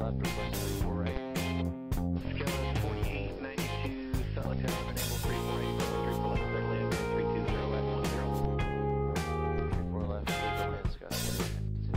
left, request 34 right. Scale is 4892, solitaire, enable 348, 34 left, clear land, 320 at 10. 34 left, clear land, Scott 4892.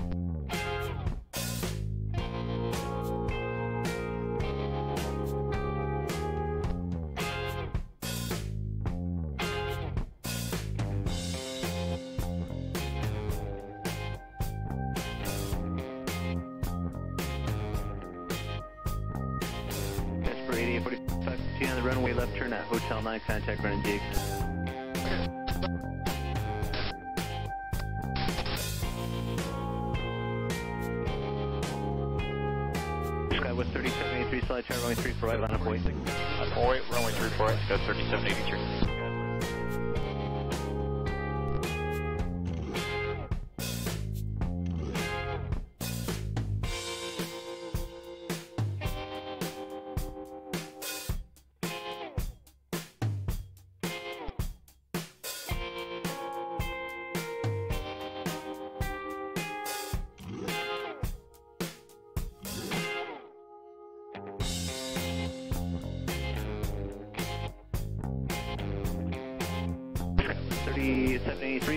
For 8845 on the runway left turn at Hotel 9, contact running jigs. Skywest 3783, slide tower runway 34 right, line up wait. Oh wait, runway 34 right, go 3783.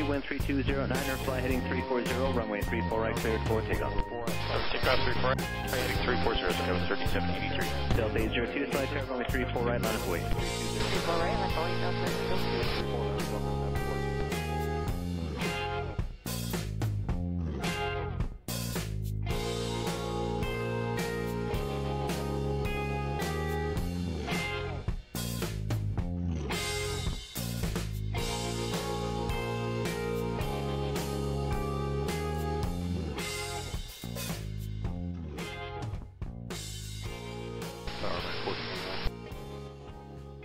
Wind 3209, fly heading 340, runway 34 right, cleared for takeoff. Takeoff 34 right, heading 340, so 3783. Delta 802, slide tower runway 34 right, line up wait. 34 right, line up wait,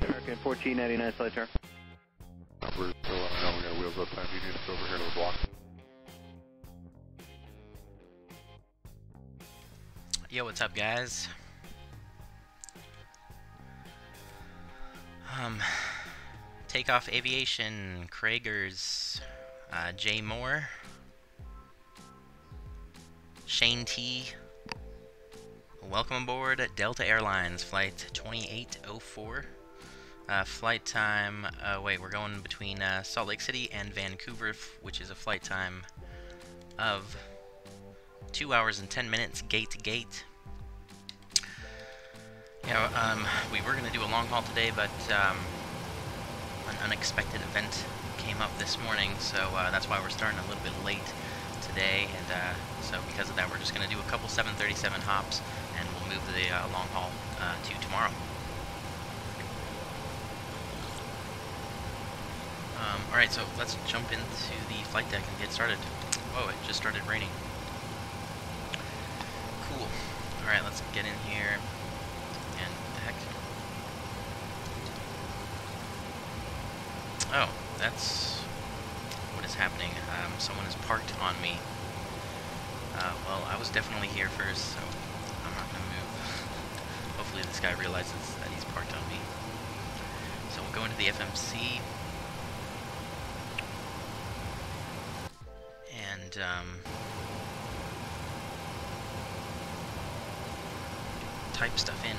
American 1499, slide tower. We're still on, we got wheels up time. You need us over here to the block. Yo, what's up, guys? Takeoff Aviation, Kragers, Jay Moore, Shane T. Welcome aboard Delta Airlines, flight 2804. Flight time, wait, we're going between Salt Lake City and Vancouver, which is a flight time of 2 hours and 10 minutes, gate to gate. Yeah, we were going to do a long haul today, but an unexpected event came up this morning, so that's why we're starting a little bit late today, and so because of that, we're just going to do a couple 737 hops, and we'll move the long haul to tomorrow. Alright, so let's jump into the flight deck and get started. Whoa, it just started raining. Cool. Alright, let's get in here. And what the heck? Oh, that's what is happening. Someone is parked on me. Well, I was definitely here first, so I'm not gonna move. Hopefully this guy realizes that he's parked on me. So we'll go into the FMC. And type stuff in.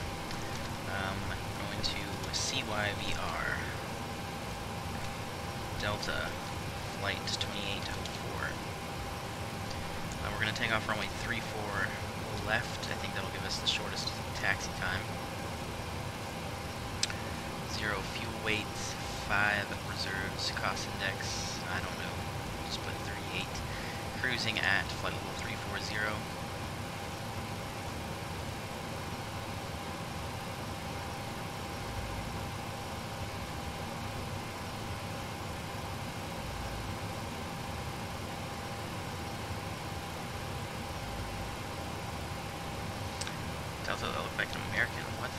Going to CYVR Delta flight 2804. We're going to take off runway 34 left. I think that'll give us the shortest taxi time. 0 fuel weight, 5 reserves, cost index, I don't know, just put 38. Cruising at flight level 340. Delta, that looked like an American, what?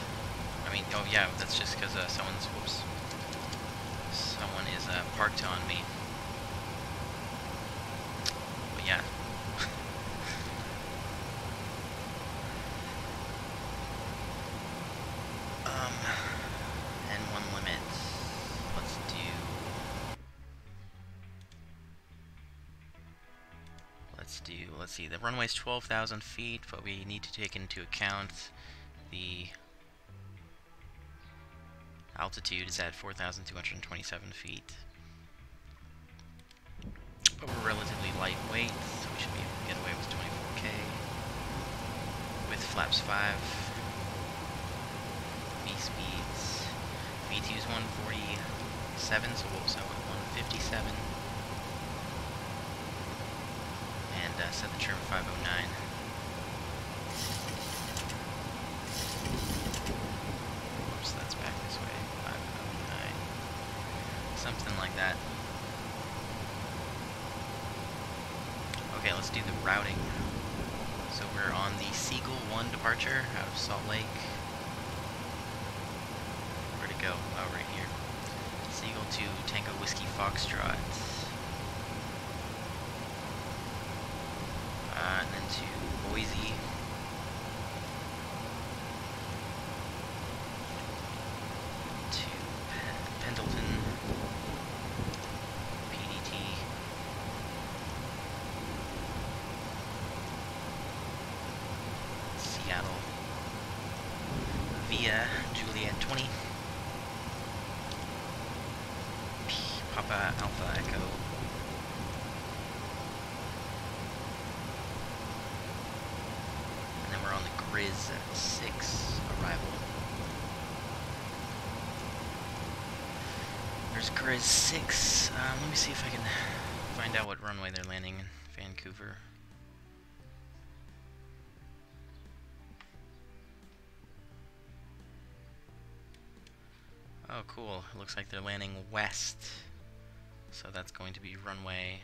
I mean, oh yeah, that's just because someone is parked on me. But yeah. N1 limit. Let's let's see, the runway's 12,000 feet, but we need to take into account the altitude is at 4,227 feet. But we're relatively lightweight, so we should be able to get away with 24K. With flaps 5. V speeds. V2's 147, so we'll set with 157. And set the trim 509. Oops, that's back this way. 509. Something like that. Okay, let's do the routing. So we're on the Seagull 1 departure out of Salt Lake. Where'd it go? Oh, right here. Seagull 2 Tango Whiskey Foxtrot. And then to Boise. To Pendleton. PDT. Seattle. Via Juliet 20. Papa Alpha Echo. And then we're on the Grizz 6 arrival. There's Grizz 6. Let me see if I can find out what runway they're landing in Vancouver. Oh, cool. It looks like they're landing west. So that's going to be runway...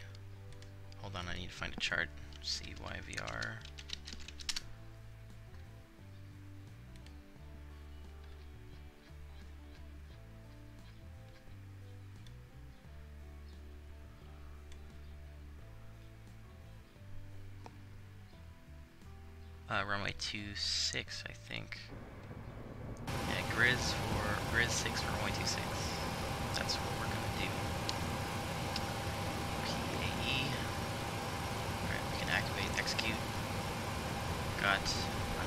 Hold on, I need to find a chart. CYVR. Runway 26, I think. Yeah, Grizz 6 for runway 26. That's what we're gonna do. PAE. Alright, we can activate, execute. Got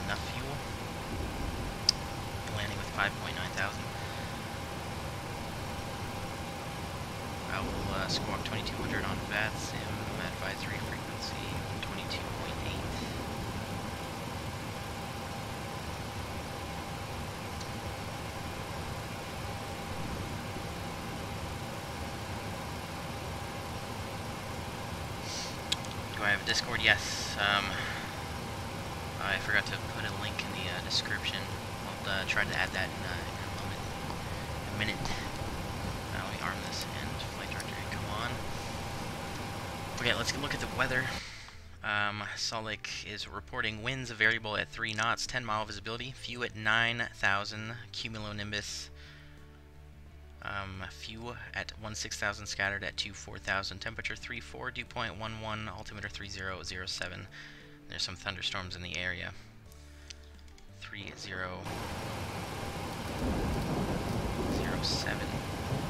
enough fuel. Landing with 5.9 thousand. I will squawk 2200 on VATSIM, advisory frequency 22.8. Do I have a Discord? Yes. I forgot to put a link in the description. I'll try to add that in a minute. Let me arm this and flight directory. Come on. Okay, let's look at the weather. Salt Lake is reporting winds of variable at 3 knots, 10 mile visibility, few at 9,000, cumulonimbus. Few at 16,000, scattered at 24,000, temperature 34, dew point 11, altimeter 3007. There's some thunderstorms in the area. 3007.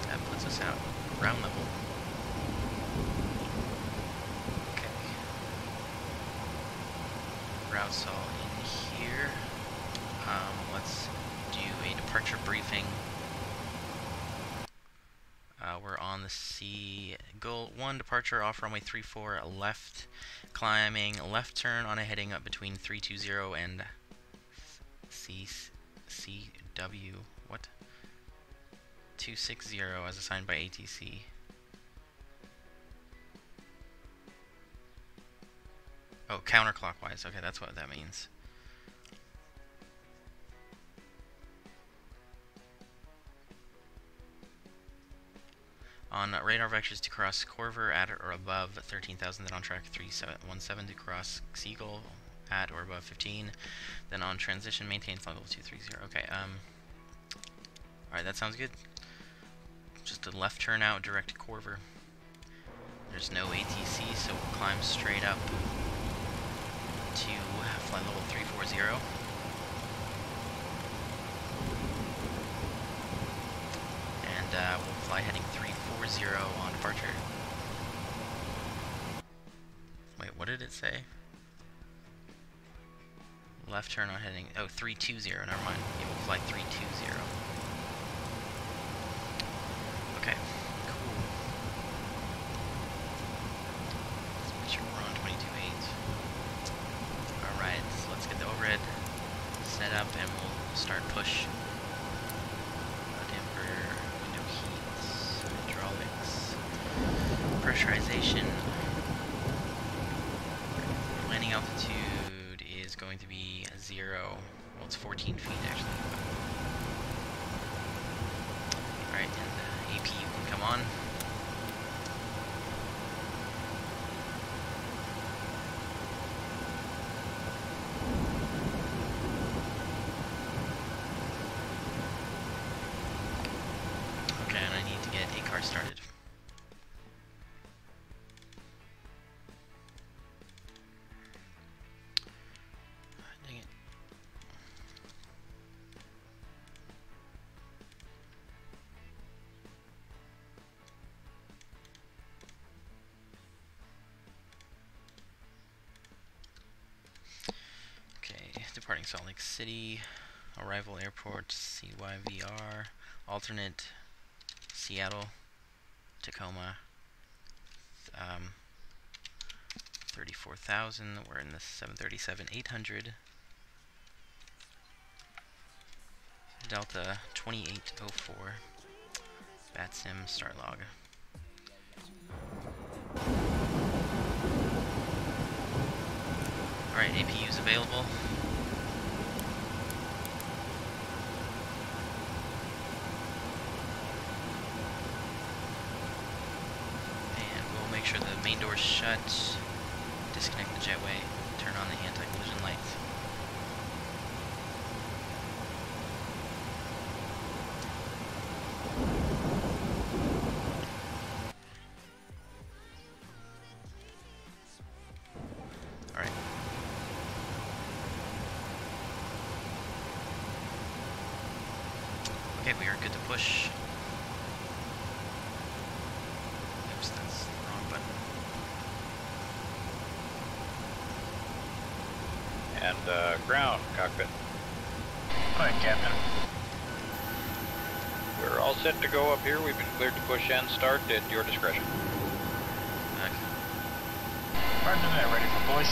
That puts us out ground level. Okay. Routes all in here. Let's do a departure briefing. We're on the Seagull 1 departure off runway 34 left, climbing left turn on a heading up between 320 and CW, what? 260 as assigned by ATC. Oh, counterclockwise. Okay, that's what that means. On radar vectors to cross Corver at or above 13,000, then on track 3717 to cross Seagull at or above 15, then on transition maintain flight level 230. Okay, alright, that sounds good. Just a left turn out direct to Corver. There's no ATC, so we'll climb straight up to flight level 340. And we'll fly heading 340 on departure. Wait, what what did it say? Left turn on heading, oh, 320, never mind. Yeah, we'll fly 320. Okay, cool. Let's make sure we're on 22.8. Alright, so let's get the overhead set up and we'll start push. Damper, window heats, hydraulics, pressurization. Landing altitude is going to be 0. Well, it's 14 feet actually. Alright, and the AP can come on. Okay, and I need to get a car started. Dang it. Okay, departing Salt Lake City, arrival airport, CYVR, alternate Seattle, Tacoma, 34,000, we're in the 737-800, Delta 2804, VATSIM, start log. Alright, APU's available. And we'll make sure the main door's shut, disconnect the jetway, turn on the anti-collision lights. Alright. Okay, we are good to push. Oops, that's the wrong button. And ground, cockpit. Go ahead, Captain. We're all set to go up here. We've been cleared to push and start at your discretion. Roger that, ready for push.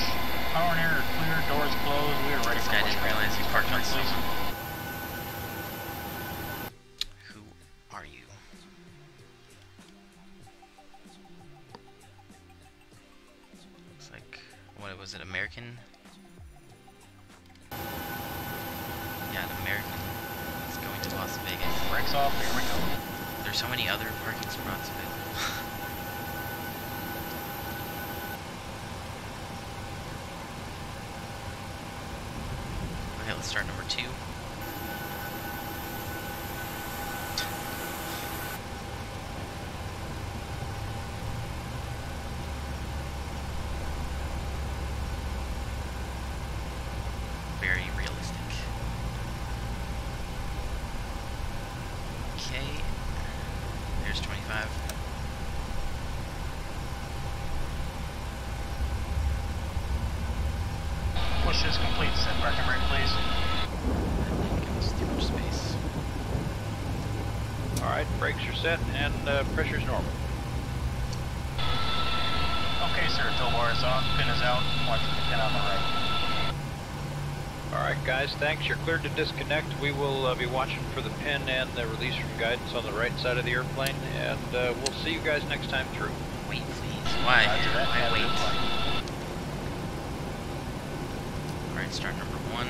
Power and air are clear, doors closed, we are ready This for guy push. didn't realize he parked on Please. silver. Who are you? Looks like, what was it, American? Yeah, an American. It's going to Las Vegas. Brakes off, here we go. There's so many other parking spots available. Okay, let's start number 2. Very realistic. Okay, there's 25. Push is complete, set parking brake, please. That didn't give us too much space. Alright, brakes are set and pressure's normal. Okay, sir, tow bar is on, pin is out, watch for the pin on the right. Alright guys, thanks. You're cleared to disconnect. We will be watching for the pin and the release from guidance on the right side of the airplane, and we'll see you guys next time through. Wait, please. Why? Roger that, Why have a wait? good flight. Alright, start number 1.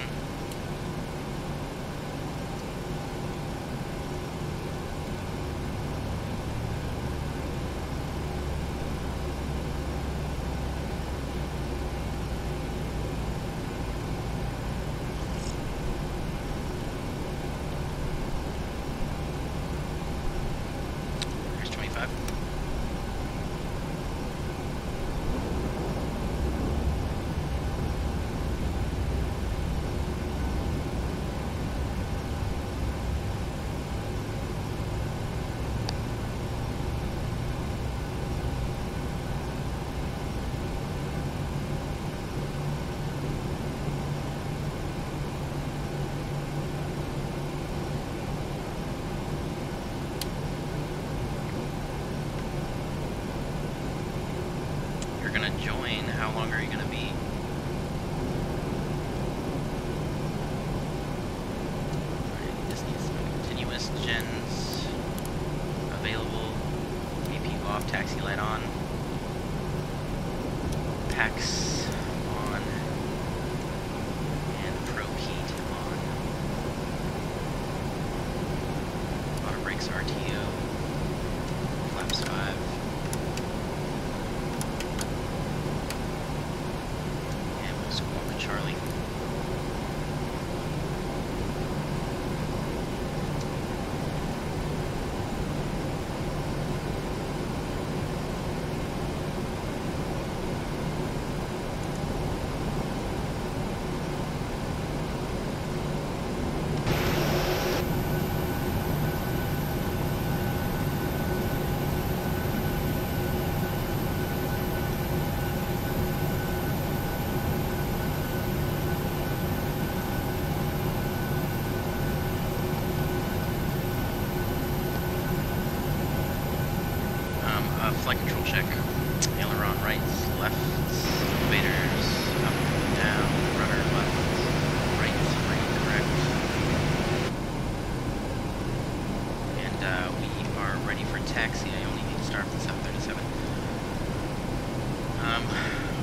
Here's 25. RTO, flaps 5. And we'll squawk Charlie. Flight control check. Aileron rights, lefts, elevators, up, down, rudder left, right, 3, correct. And we are ready for taxi. I only need to start from 737.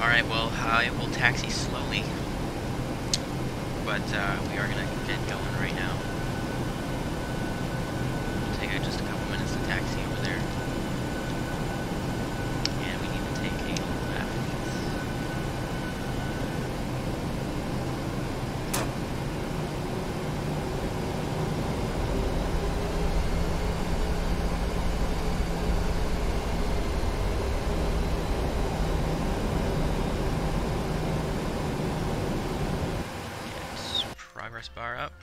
Alright, well, I will taxi slowly, but we are going to get going right now. It'll take just a couple minutes to taxi over there. Progress bar up.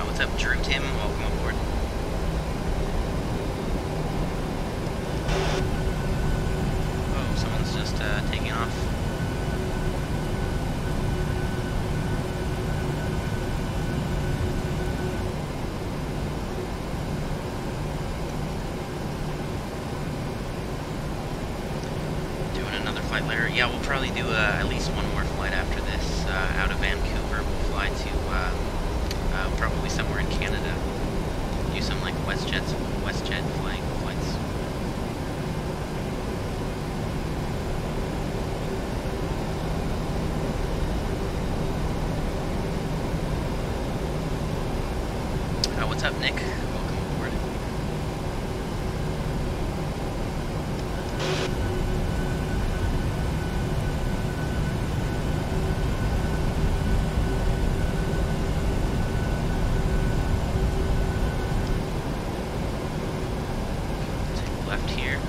What's up, Drew Tim? Welcome aboard. Oh, someone's just taking off. Later. Yeah, we'll probably do at least one more flight after this out of Vancouver. We'll fly to probably somewhere in Canada. Do some like WestJet flying flights. What's up, Nick? Welcome aboard. Left here.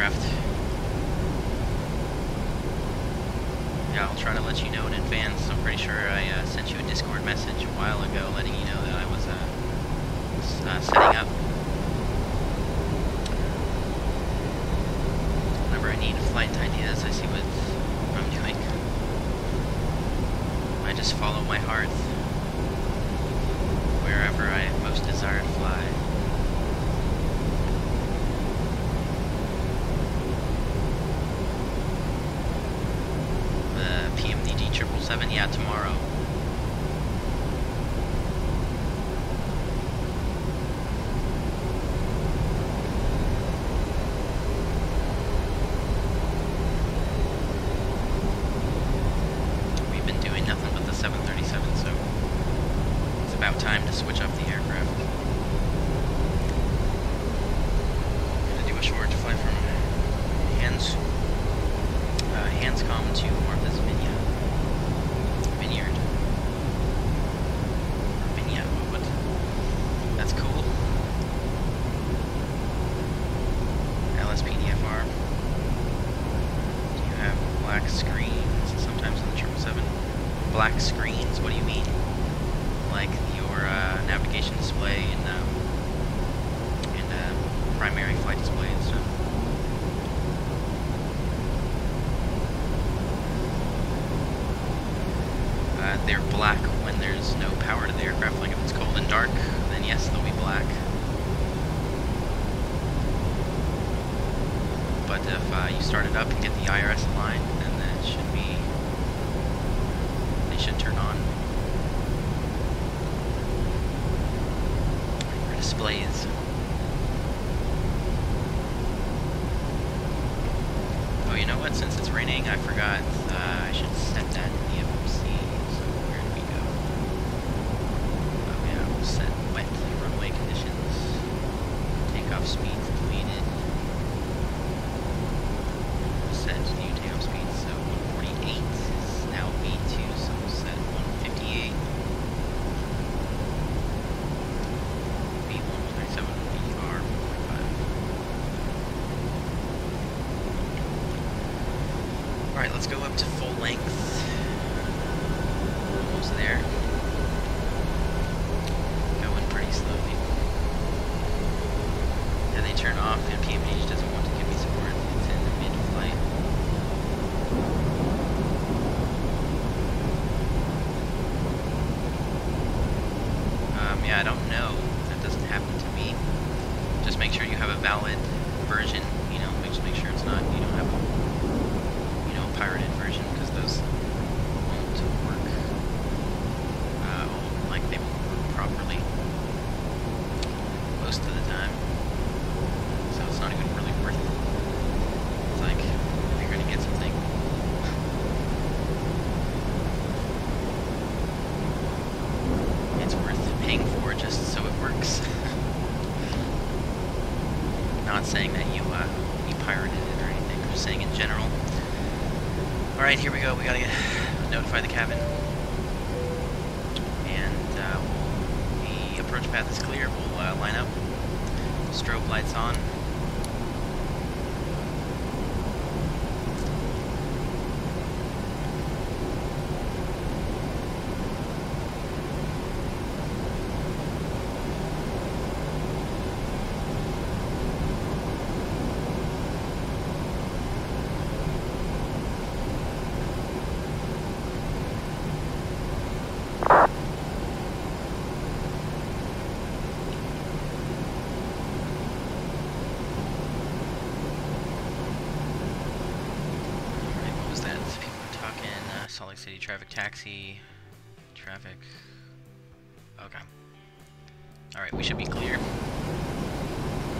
aircraft. Yeah, I'll try to let you know in advance. I'm pretty sure I sent you a Discord message a while ago letting you know that I was setting up. Whenever I need flight ideas, I see what I'm doing. I just follow my heart wherever I most desire to fly. The PMDG 777, yeah, tomorrow. We've been doing nothing but the 737, so it's about time to switch up the aircraft. Gonna do a short flight from Hanscom to Martha's Vineyard. What? That's cool. LSPDFR. Do you have black screens sometimes on the 777? Black screens? What do you mean? Like your navigation display and primary flight display and stuff? They're black when there's no power to the aircraft. Like if it's cold and dark, then yes, they'll be black. But if you start it up and get the IRS line, then that should be, they should turn on. Your displays. Oh, you know what? Since it's raining, I forgot I should set that in the FMC. So where did we go? Oh yeah, we'll set wet runway conditions. Takeoff speeds deleted. Set new takeoff speeds, so 148 is now V2, so we'll set 158. V137, VR 45. Alright, let's go up to full length. Almost there. Going pretty slowly. Then they turn off, and PMDG doesn't want to give me support. It's in mid-flight. Yeah, I don't know. That doesn't happen to me. Just make sure you have a valid version, you know, just make sure it's not, you don't have a, you know, pirated version, because those won't work, like they won't work properly most of the time, so it's not even really worth it. It's like, if you're gonna get something, it's worth paying for just so it works. Not saying that you pirated it or anything, I'm just saying in general. Alright, here we go. We gotta notify the cabin. And the approach path is clear. We'll line up. Strobe lights on. Salt Lake City traffic taxi, traffic, okay. Alright, we should be clear.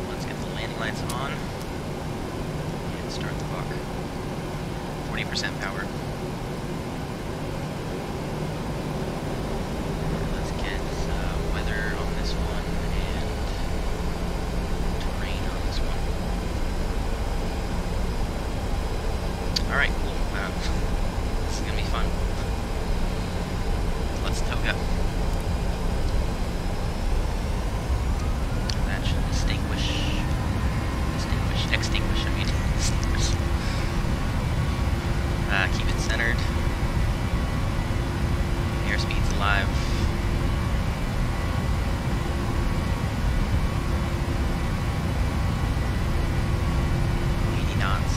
Let's get the landing lights on, and start the clock. 40% power. Let's get weather on this one, and terrain on this one. Alright, cool. This is gonna be fun. Let's toga. That should extinguish, I mean. live. 80 knots.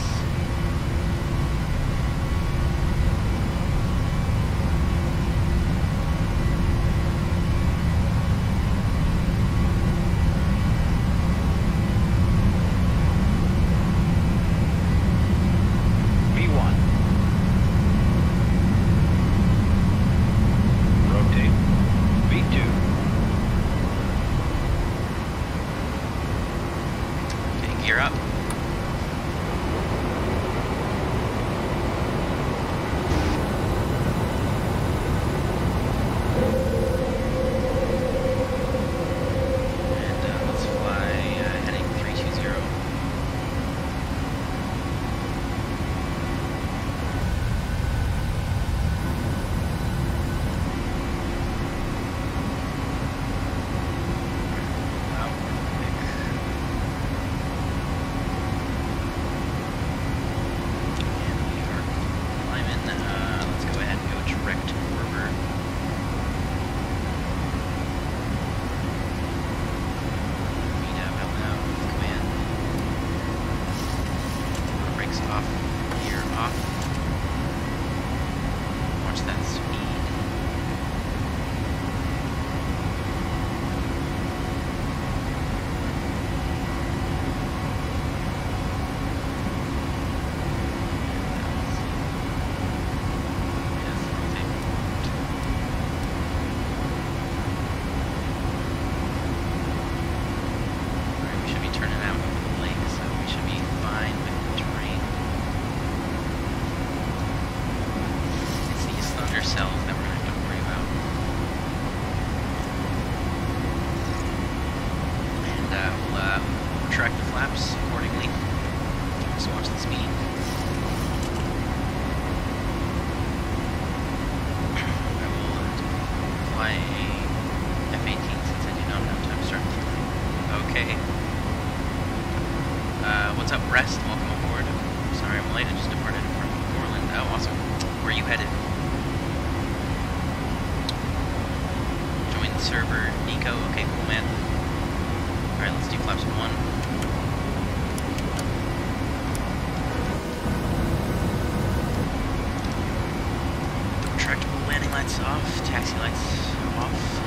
B1. Rotate. B2. Okay, gear up. And let's fly heading 320. Let's go ahead and go direct forward. VATSIM out now with command. Brakes off, gear off. Watch that speed. Alright, we should be turning out over the lake, so we should be fine with the terrain. It's these thunder cells that we're going to have to worry about. And we'll track the flaps accordingly. Just watch the speed. I will fly a F-18 since I do not have time to start flying. Okay. What's up, Rest? Welcome aboard. Sorry I'm late, I just departed from Portland. Oh, awesome. Where are you headed? Join the server, Nico. Okay, cool, man. Alright, let's do flaps 1. Retractable landing lights off, taxi lights off.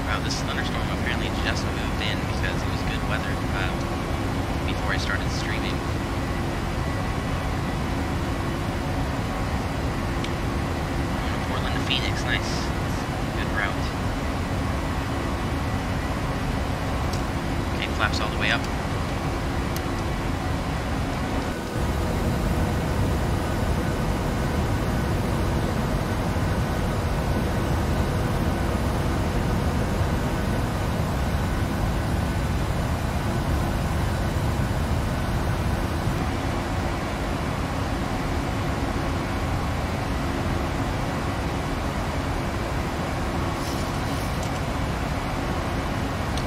Wow, this thunderstorm apparently just moved in because it was good weather before I started streaming. Portland to Phoenix, nice. Good route. Okay, flaps all the way up.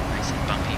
Nice and bumpy.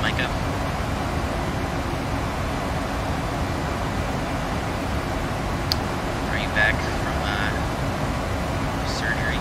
mic up. Are you back from surgery?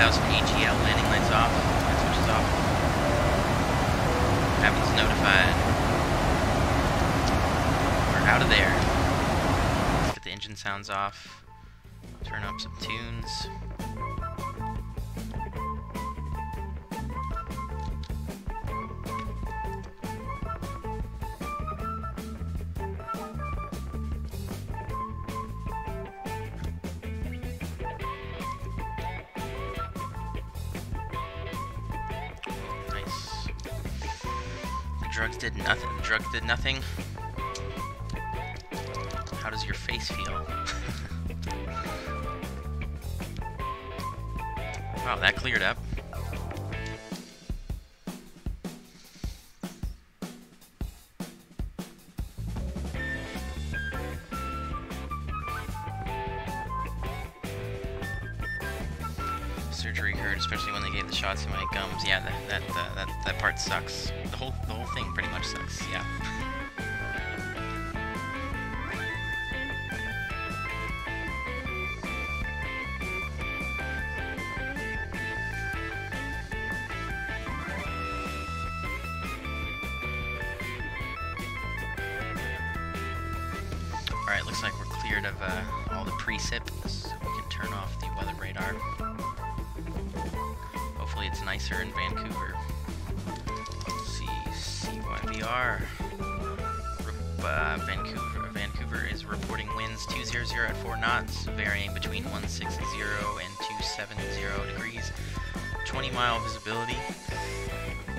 AGL landing lights off. That switches off. Happens notified. We're out of there. Let's get the engine sounds off. Turn up some tunes. Drugs did nothing. Drugs did nothing. How does your face feel? Wow, that cleared up. Surgery hurt, especially when they gave the shots in my gums. Yeah, that part sucks. The whole thing pretty much sucks. Yeah. All right, looks like we're cleared of all the precip, so we can turn off the weather radar. Hopefully it's nicer in Vancouver. Let's see, CYVR. Vancouver is reporting winds 200 at 4 knots, varying between 160 and 270 degrees. 20-mile visibility.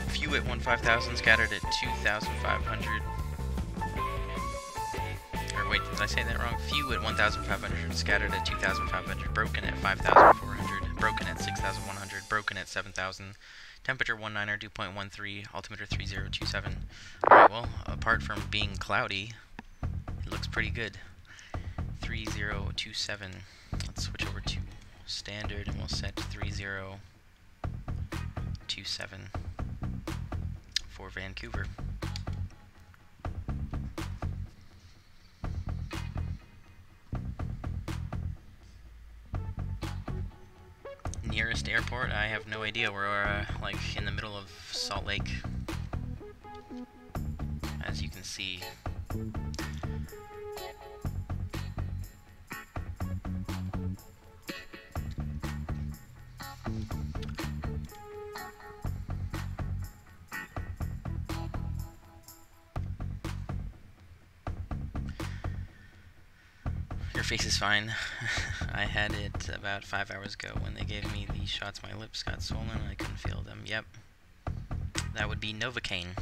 Few at 15,000, scattered at 2,500. Or wait, did I say that wrong? Few at 1,500, scattered at 2,500, broken at 5,400, broken at 6,100, broken at 7,000. Temperature 19er, dew point 13, altimeter 3027. Alright, well, apart from being cloudy, it looks pretty good. 3027. Let's switch over to standard and we'll set 3027 for Vancouver. Nearest airport, I have no idea. We're like in the middle of Salt Lake, as you can see. Your face is fine. I had it about 5 hours ago when they gave me these shots. My lips got swollen and I couldn't feel them. Yep. That would be Novocaine.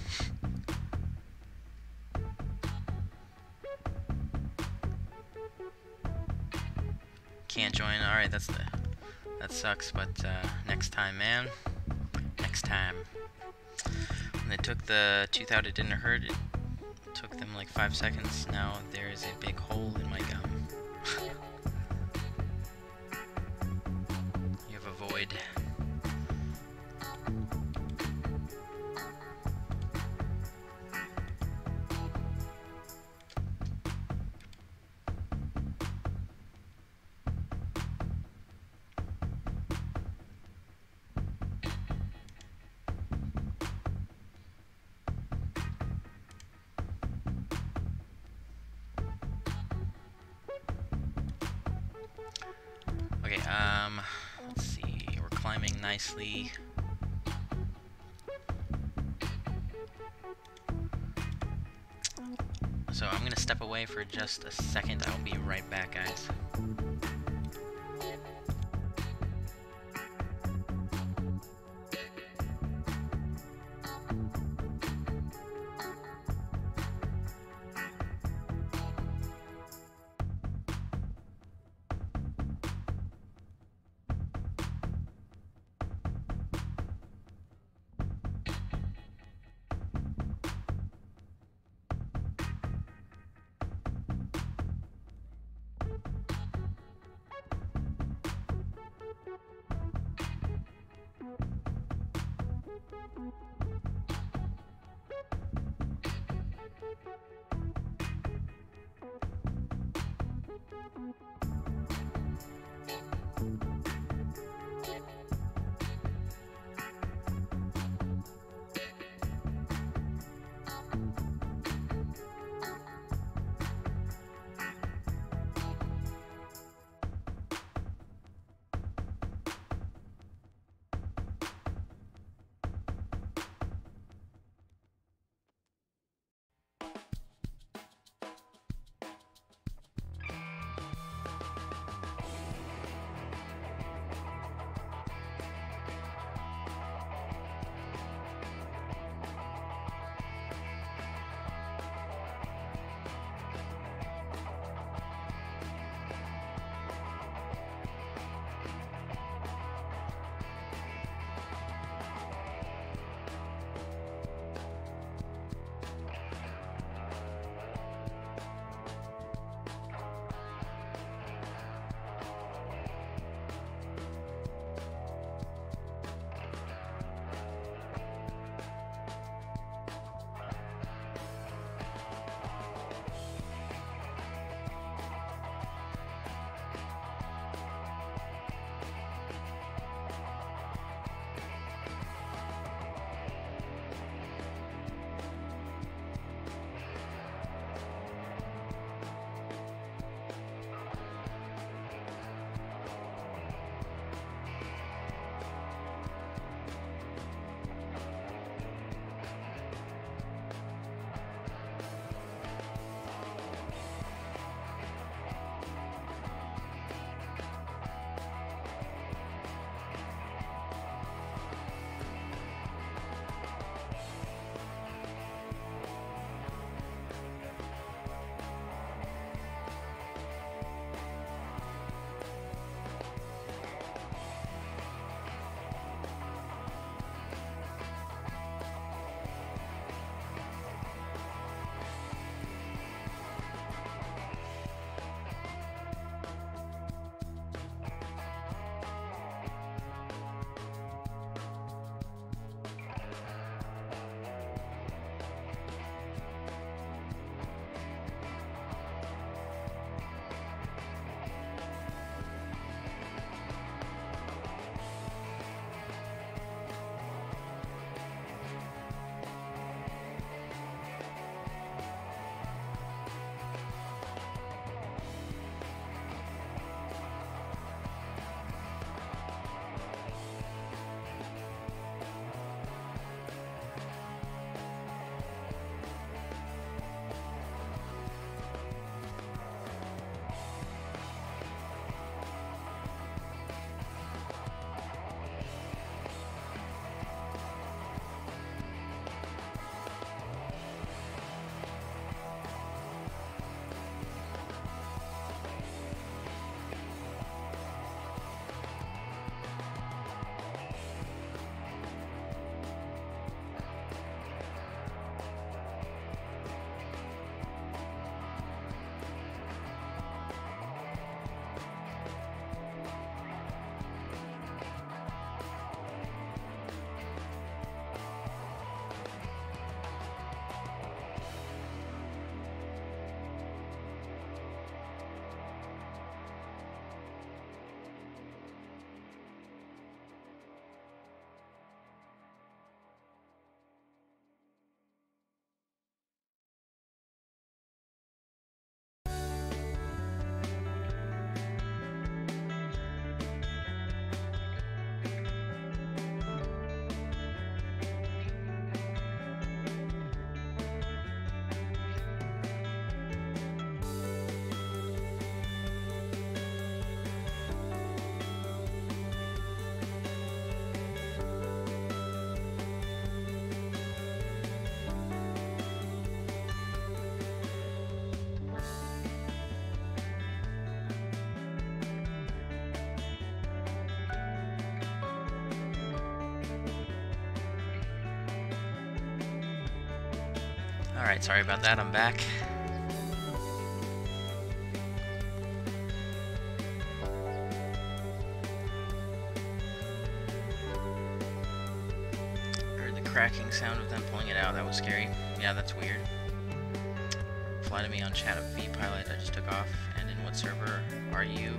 Can't join. Alright, that sucks, but next time, man. Next time. When they took the tooth out, it didn't hurt. It took them like 5 seconds. Now there's a big hole in my gum. You have a void. Okay, let's see. We're climbing nicely. So I'm gonna step away for just a second. I'll be right back, guys. Alright, sorry about that, I'm back. Heard the cracking sound of them pulling it out, that was scary. Yeah, that's weird. Fly to me on chat of vPilot, I just took off. And in what server are you?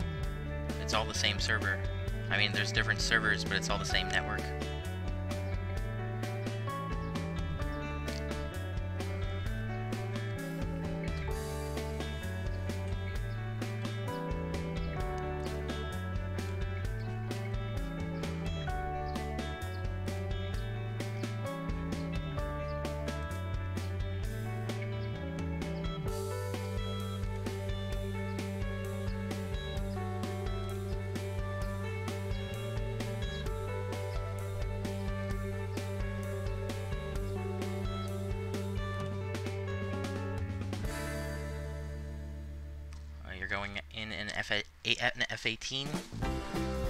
It's all the same server. I mean, there's different servers, but it's all the same network. Going in an F-18.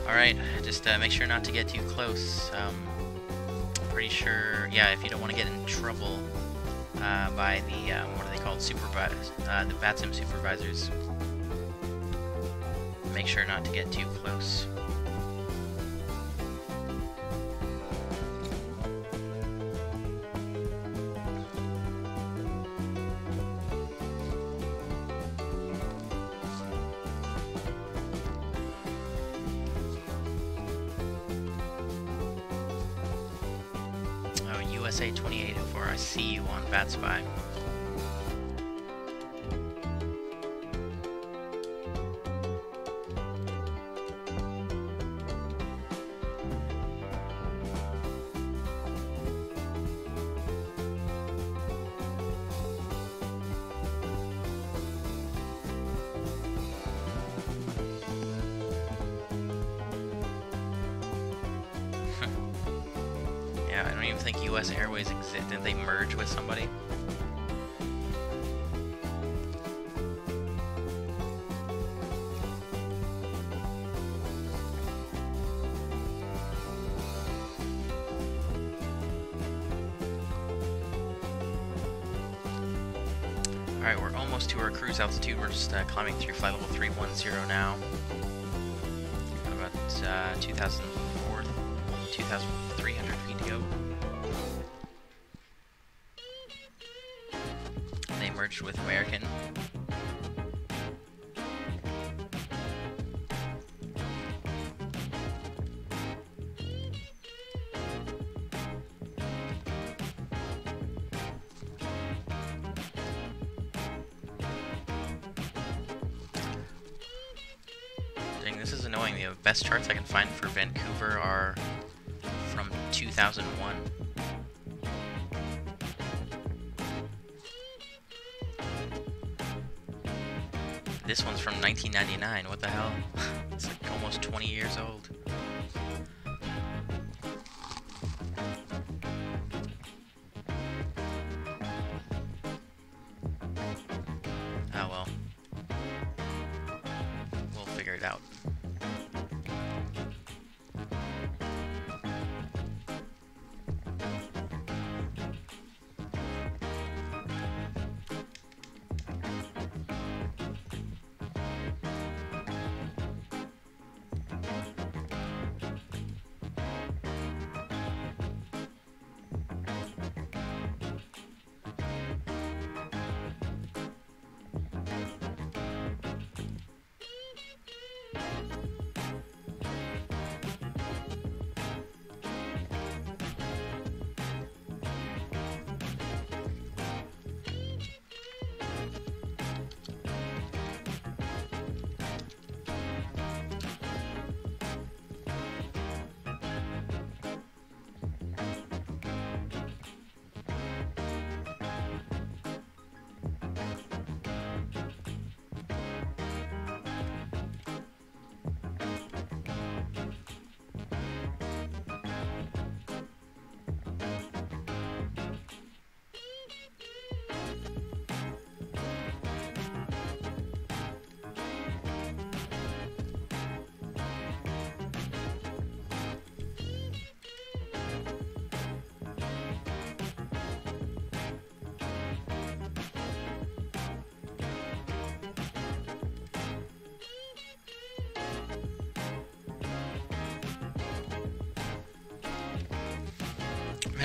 Alright, just make sure not to get too close. Pretty sure, yeah, if you don't want to get in trouble by the, what are they called, supervisors, the VATSIM supervisors. Make sure not to get too close. USA 2804, I see you on VATSPY. I don't even think US Airways exist. Didn't they merge with somebody? Alright, we're almost to our cruise altitude. We're just climbing through flight level 310 now. Got about 2,300 feet to go. They merged with American. Dang, this is annoying. The best charts I can find for Vancouver are from 2001. This one's from 1999. What the hell? It's like almost 20 years old. Oh well. We'll figure it out.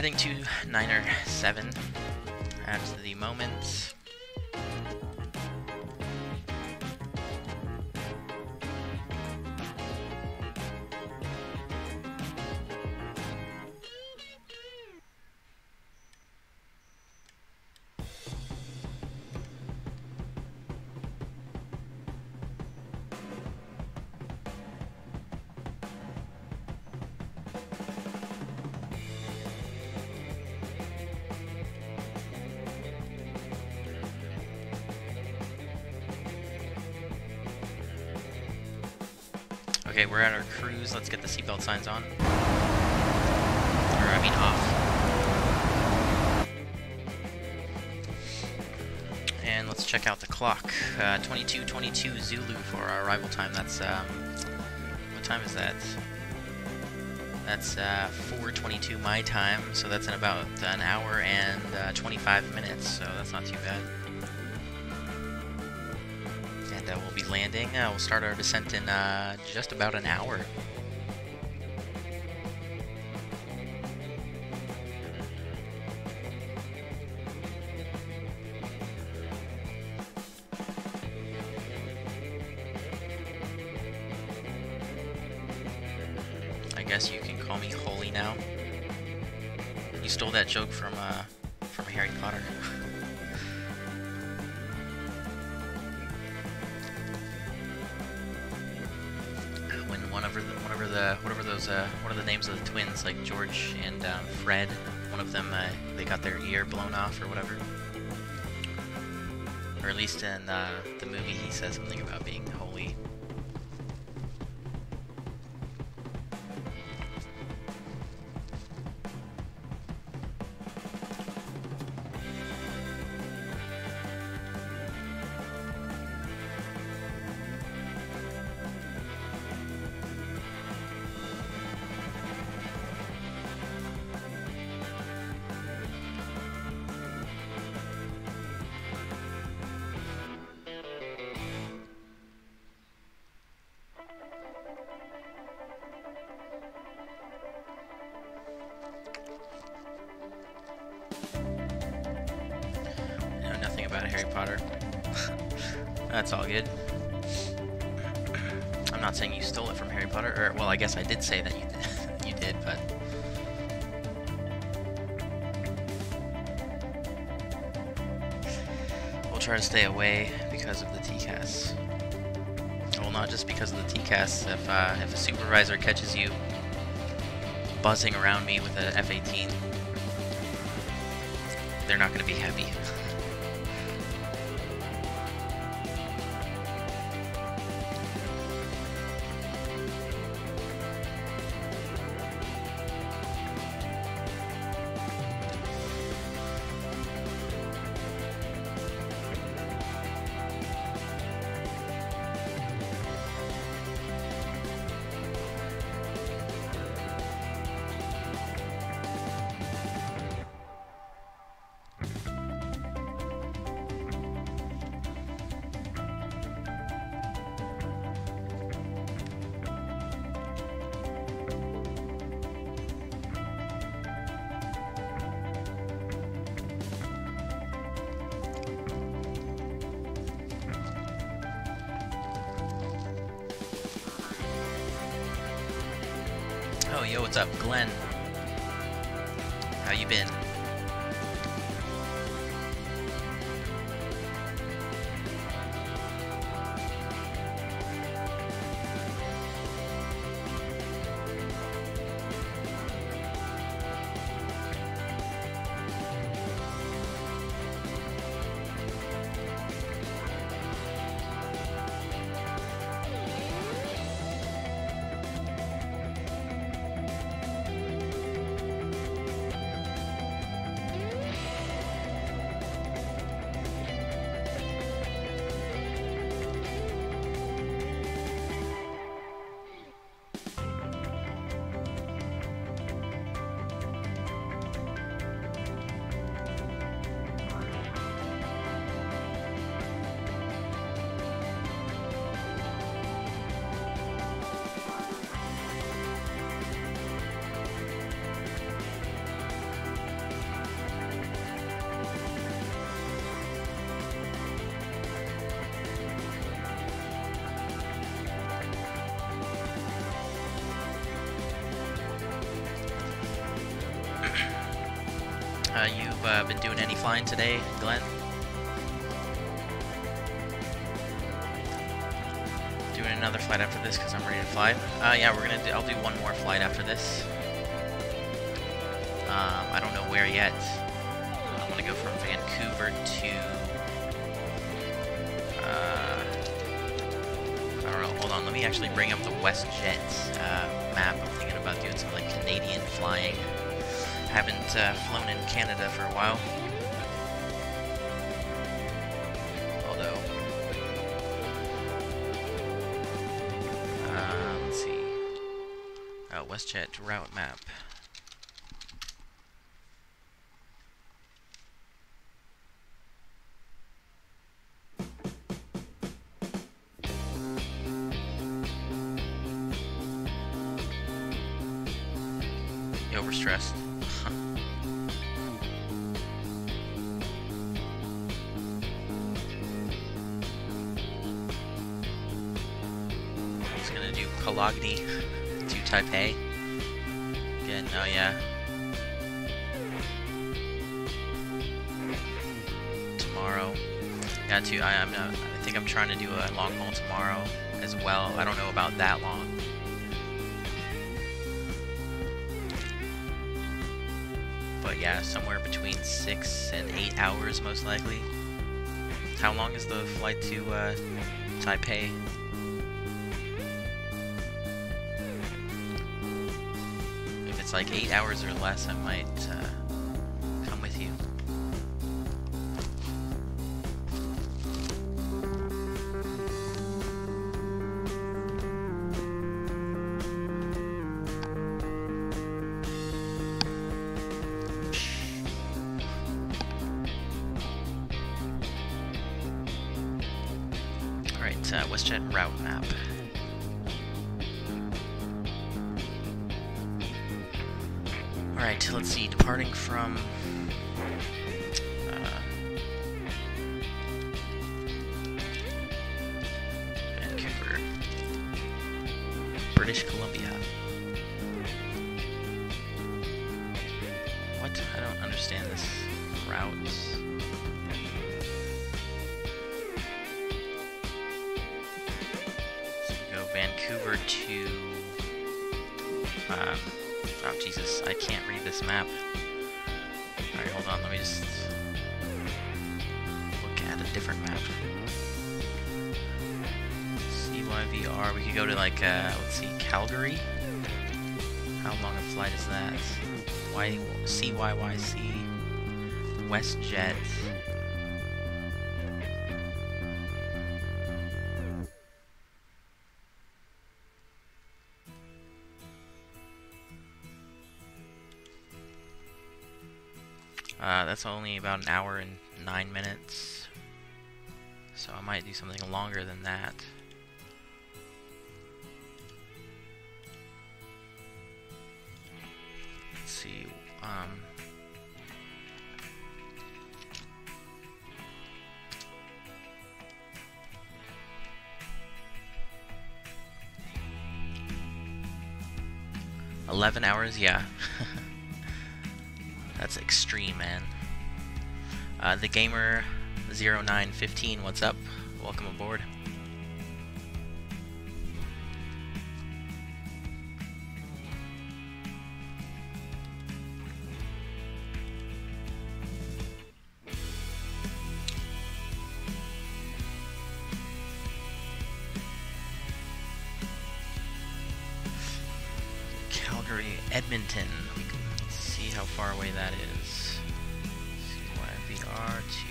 heading to 907 at the moment. Okay, we're at our cruise. Let's get the seatbelt signs on. Or, I mean, off. And let's check out the clock. 22:22 Zulu for our arrival time. That's, what time is that? That's 4:22 my time, so that's in about an hour and 25 minutes, so that's not too bad. We'll be landing. We'll start our descent in just about an hour. I guess you can call me holy now. You stole that joke from Harry Potter. What are the names of the twins, like George and Fred? One of them, they got their ear blown off or whatever. Or at least in the movie, he says something about being holy. About Harry Potter. That's all good. I'm not saying you stole it from Harry Potter, or well, I guess I did say that you did, but we'll try to stay away because of the TCAS. Well, not just because of the TCAS. If a supervisor catches you buzzing around me with a F-18, they're not going to be happy. Oh, yo, what's up, Glenn? How you been? been doing any flying today, Glenn? Doing another flight after this because I'm ready to fly. Yeah, I'll do one more flight after this. I don't know where yet. I'm gonna go from Vancouver to. I don't know. Hold on. Let me actually bring up the WestJet map. I'm thinking about doing some like Canadian flying. Haven't flown in Canada for a while. Although, let's see. Oh, WestJet route map. You overstressed? Just gonna do Cologne to Taipei. Again, oh yeah. Tomorrow. Yeah, I think I'm trying to do a long haul tomorrow as well. I don't know about that long. But yeah, somewhere between 6 and 8 hours most likely. How long is the flight to Taipei? If it's like 8 hours or less, I might come with you. WestJet route map. Alright, let's see, departing from Vancouver, British Columbia. What? I don't understand this route. Vancouver to, oh Jesus, I can't read this map. Alright, hold on, let me just look at a different map. CYVR, we could go to like, let's see, Calgary? How long a flight is that? CYYC, WestJet. That's only about an hour and 9 minutes, so I might do something longer than that. Let's see, 11 hours, yeah. That's extreme, man. The Gamer 0915, what's up? Welcome aboard. Calgary, Edmonton. Let's see how far away that is. CYVR to...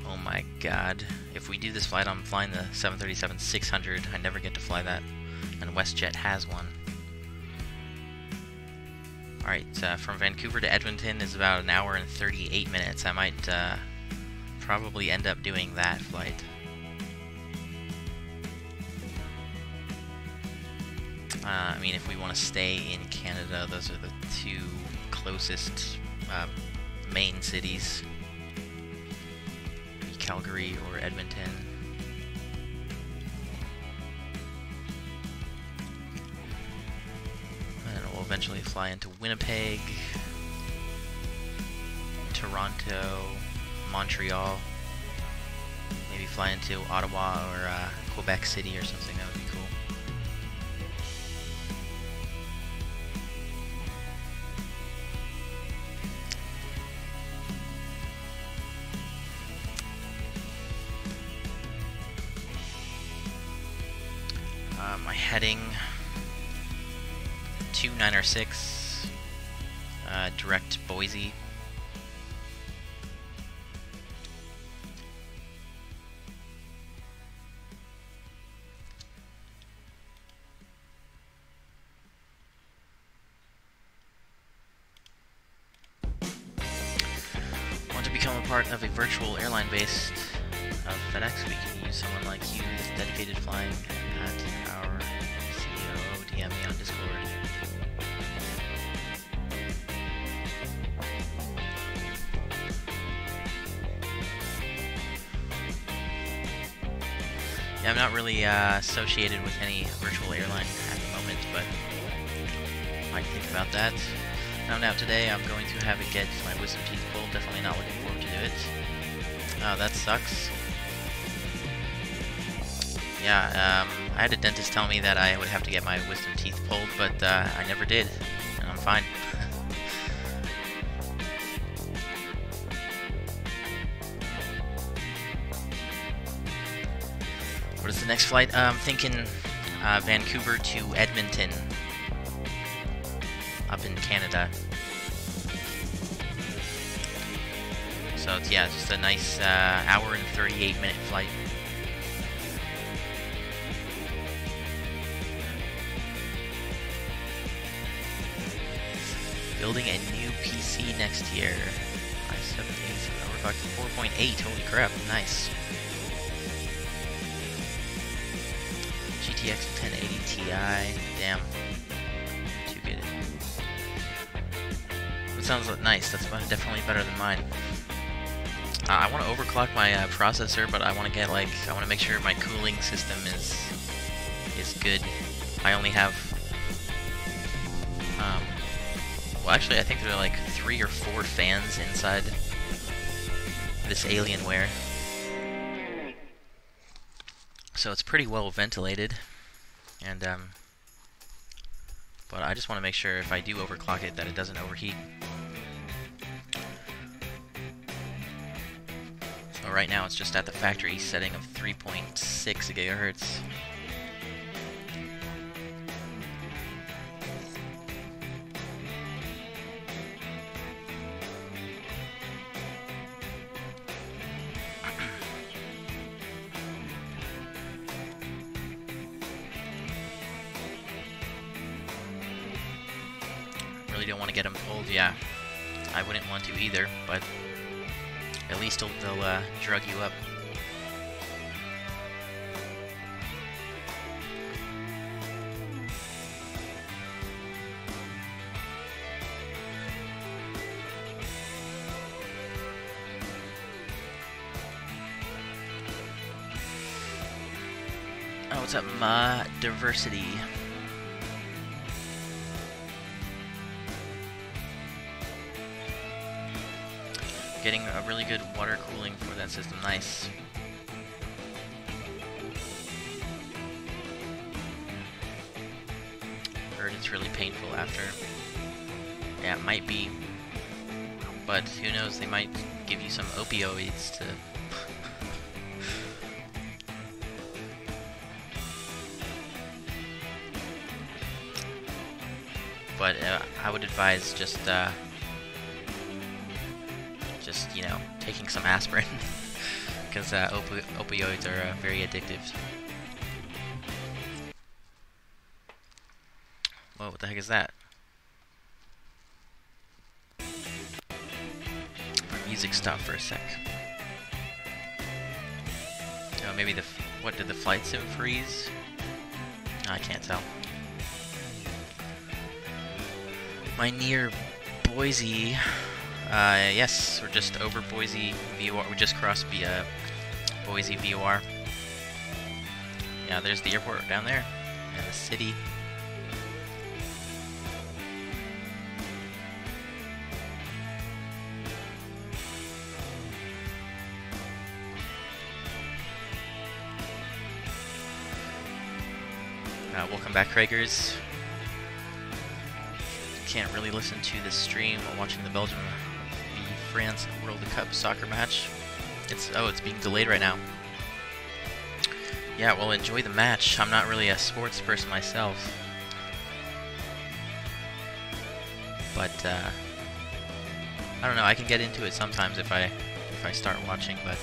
Oh my god. If we do this flight, I'm flying the 737-800. I never get to fly that. And WestJet has one. Alright, from Vancouver to Edmonton is about an hour and 38 minutes. I might probably end up doing that flight. I mean, if we want to stay in Canada, those are the two closest main cities. Calgary or Edmonton. And we'll eventually fly into Winnipeg, Toronto, Montreal, maybe fly into Ottawa or Quebec City or something. That would be cool. My heading 2906, direct Boise. Want to become a part of a virtual airline based of FedEx? We can use someone like you with dedicated flying at our CEO. DM me on Discord. Yeah, I'm not really associated with any virtual airline at the moment, but I might think about that. Found out today I'm going to have it get my wisdom teeth pulled. Definitely not looking forward to do it. Oh, that sucks. Yeah, I had a dentist tell me that I would have to get my wisdom teeth pulled, but I never did, and I'm fine. What is the next flight? I'm thinking Vancouver to Edmonton, up in Canada. So it's, yeah, just a nice hour and 38-minute flight. Building a new PC next year. i7 overclocked to 4.8. Holy crap! Nice. GTX 1080 Ti. Damn. Too good. That sounds nice. That's definitely better than mine. I want to overclock my processor, but I want to get I want to make sure my cooling system is good. I only have well, actually, I think there are like 3 or 4 fans inside this Alienware, so it's pretty well ventilated. And but I just want to make sure if I do overclock it that it doesn't overheat. So right now it's just at the factory setting of 3.6 gigahertz. Really don't want to get them pulled. Yeah, I wouldn't want to either, but at least they'll drug you up. Oh, what's up, Ma Diversity? Getting a really good water cooling for that system. Nice. Heard it's really painful after. Yeah, it might be. But who knows, they might give you some opioids to... But I would advise just you know, taking some aspirin, because opioids are very addictive. Whoa, what the heck is that? My music stopped for a sec. Oh, maybe what, did the flight sim freeze? No, I can't tell. My near Boise. Yes, we're just over Boise. We just crossed Boise VOR. Yeah, there's the airport down there, and the city. Welcome back, Cragers. Can't really listen to the stream while watching the Belgium v France World Cup soccer match. It's being delayed right now. Yeah, well, enjoy the match. I'm not really a sports person myself, but I don't know. I can get into it sometimes if I start watching, but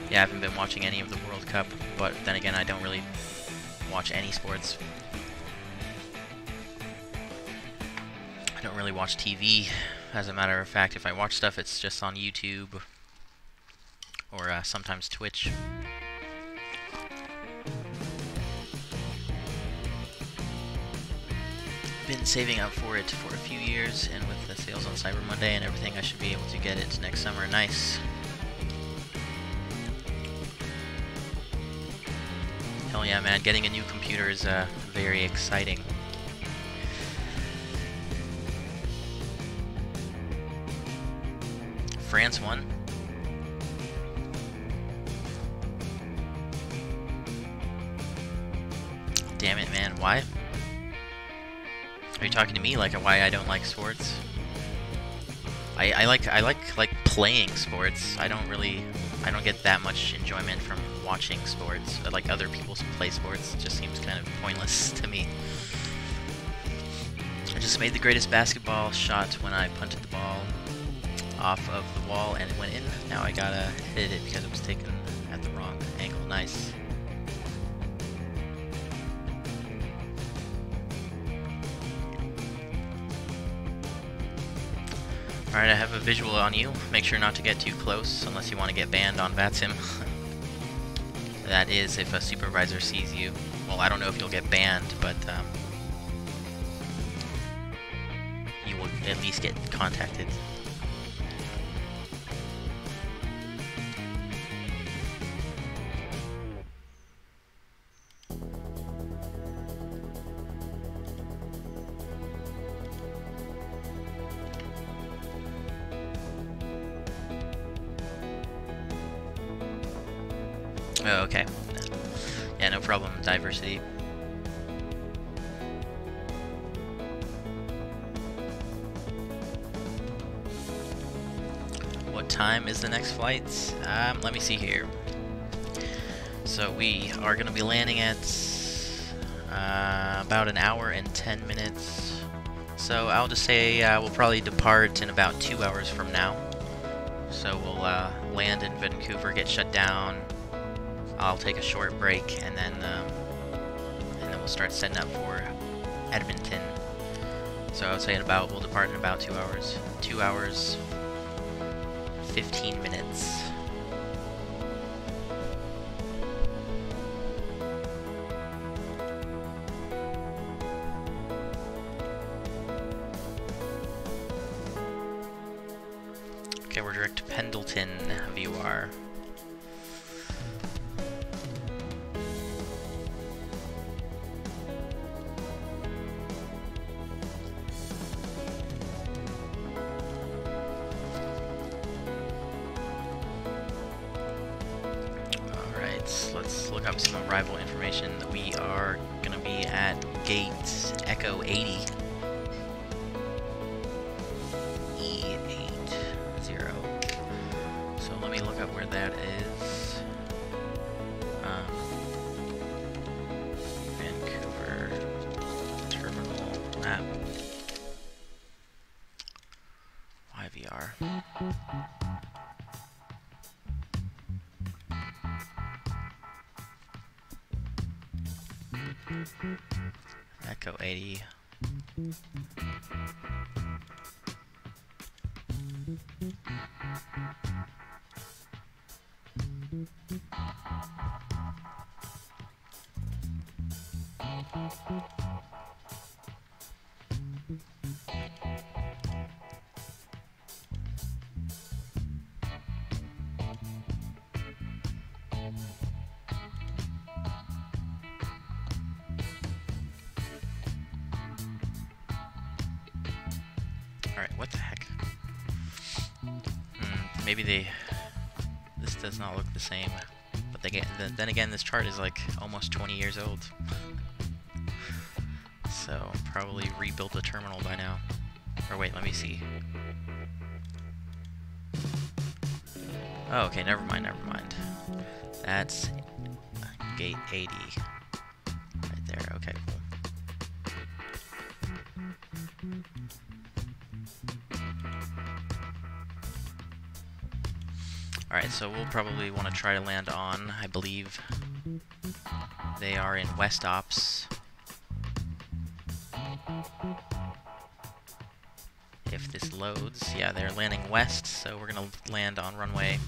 yeah, I haven't been watching any of the World Cup. But then again, I don't really watch any sports. I don't really watch TV. As a matter of fact, if I watch stuff, it's just on YouTube or sometimes Twitch. Been saving up for it for a few years, and with the sales on Cyber Monday and everything, I should be able to get it next summer. Nice. Hell yeah, man, getting a new computer is very exciting. France won. Damn it, man, why? Are you talking to me like why I don't like sports? I like playing sports. I don't get that much enjoyment from watching sports. Like other people play sports, it just seems kind of pointless to me. I just made the greatest basketball shot when I punted the ball off of the wall and it went in. Now I gotta hit it because it was taken at the wrong angle. Nice. Alright, I have a visual on you. Make sure not to get too close unless you want to get banned on VATSIM. That is if a supervisor sees you. Well, I don't know if you'll get banned, but you will at least get contacted. Oh, okay. Yeah, no problem. Diversity. What time is the next flight? Let me see here. So we are going to be landing at about an hour and 10 minutes. So I'll just say we'll probably depart in about 2 hours from now. So we'll land in Vancouver, get shut down. I'll take a short break, and then we'll start setting up for Edmonton. So I would say we'll depart in about 2 hours. 2 hours, 15 minutes. Okay, we're direct to Pendleton, VOR. Let's look up some arrival information. We are going to be at gate Echo 80. E80. So let me look up where that is. Vancouver terminal map. YVR. Echo 80. Alright, what the heck? Maybe this does not look the same. But then again, this chart is like almost 20 years old. So, probably rebuilt the terminal by now. Or wait, let me see. Oh, okay, never mind. That's gate 80. Right there, okay, cool. Alright, so we'll probably want to try to land on, I believe they are in West Ops. If this loads, yeah, they're landing west, so we're gonna land on runway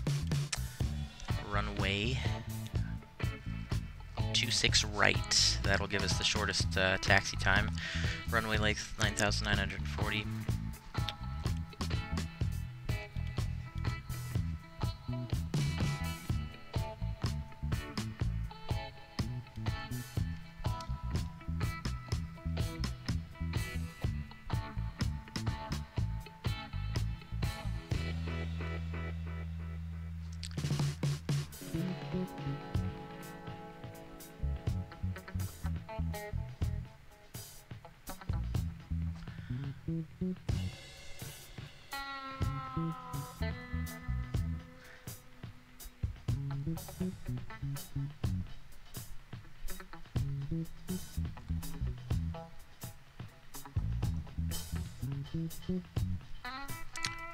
26 right. That'll give us the shortest taxi time. Runway length 9,940.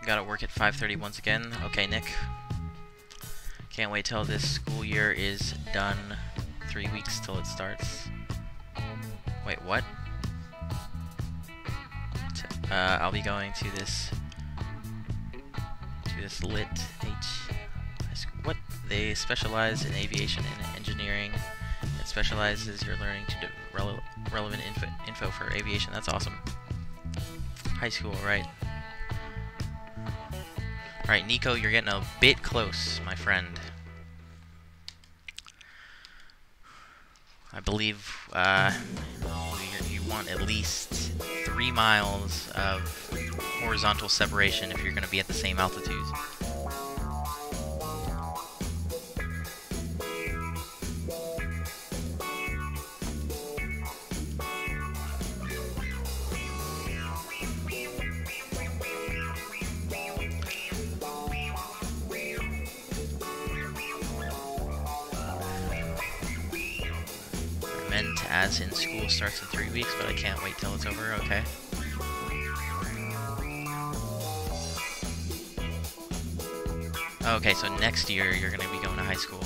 Gotta work at 5:30 once again. Okay, Nick. Can't wait till this school year is done. 3 weeks till it starts. Wait, what? I'll be going to this lit what? They specialize in aviation and engineering. It specializes your learning to relevant info for aviation. That's awesome. High school, right? Alright, Nico, you're getting a bit close, my friend. I believe you want at least 3 miles of horizontal separation if you're going to be at the same altitude. As in school starts in 3 weeks, but I can't wait till it's over, okay. Okay, so next year you're gonna be going to high school.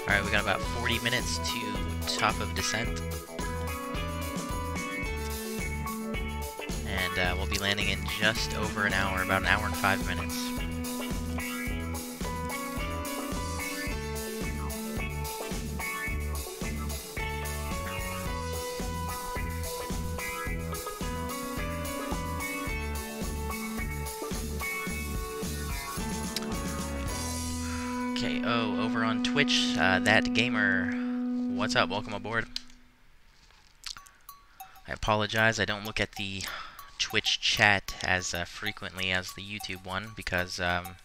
Alright, we got about 40 minutes to top of descent. And we'll be landing in just over an hour, about an hour and 5 minutes. Okay, oh, over on Twitch, that gamer, what's up? Welcome aboard. I apologize, I don't look at the Twitch chat as frequently as the YouTube one because, well,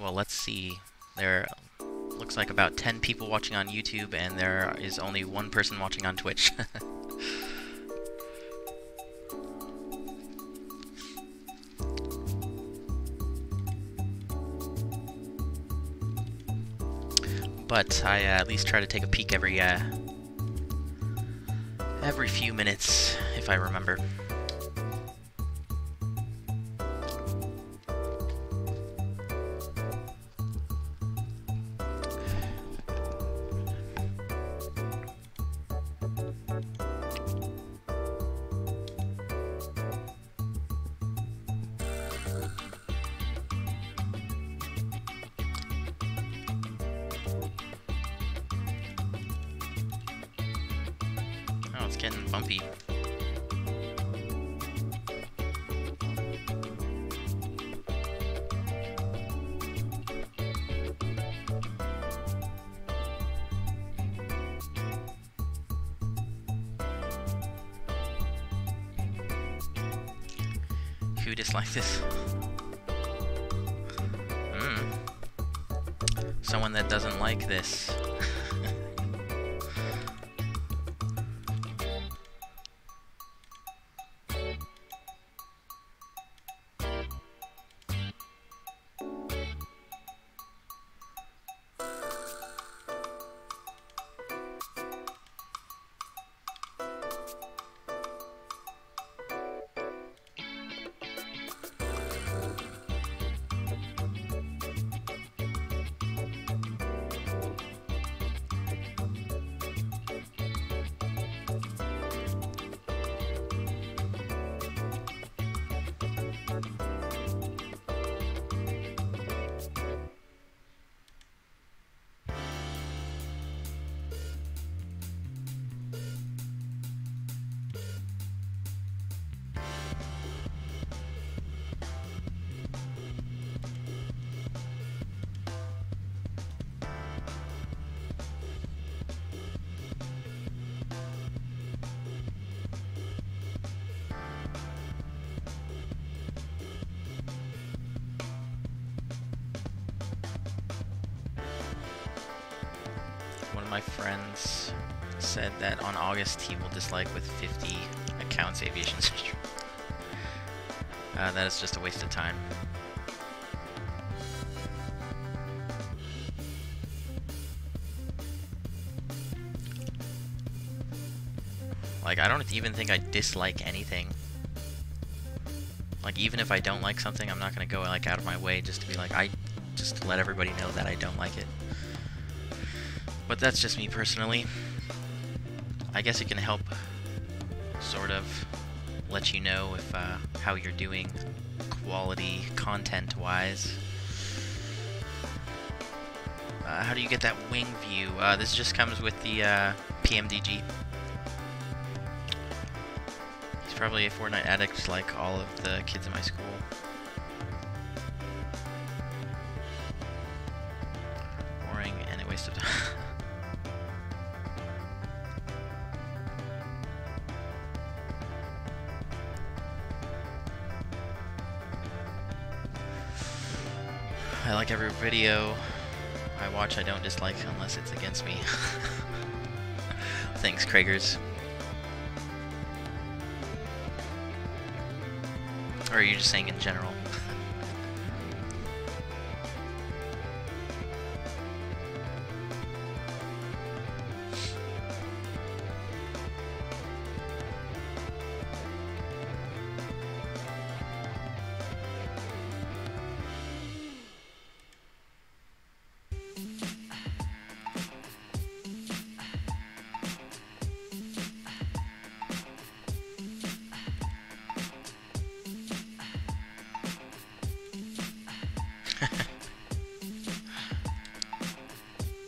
let's see. There looks like about 10 people watching on YouTube, and there is only 1 person watching on Twitch. but I at least try to take a peek every few minutes, if I remember. Oh, it's getting bumpy. Who disliked this? Someone that doesn't like this. My friends said that on August he will dislike with 50 accounts aviation system. That is just a waste of time. Like, I don't even think I dislike anything. Like, even if I don't like something, I'm not gonna go like out of my way just to be like, just to let everybody know that I don't like it. But that's just me personally. I guess it can help sort of let you know if how you're doing quality content wise. How do you get that wing view? This just comes with the PMDG. He's probably a Fortnite addict like all of the kids in my school. Boring and a waste of time. I like every video I watch. I don't dislike unless it's against me. Thanks, Kragers. Or are you just saying in general?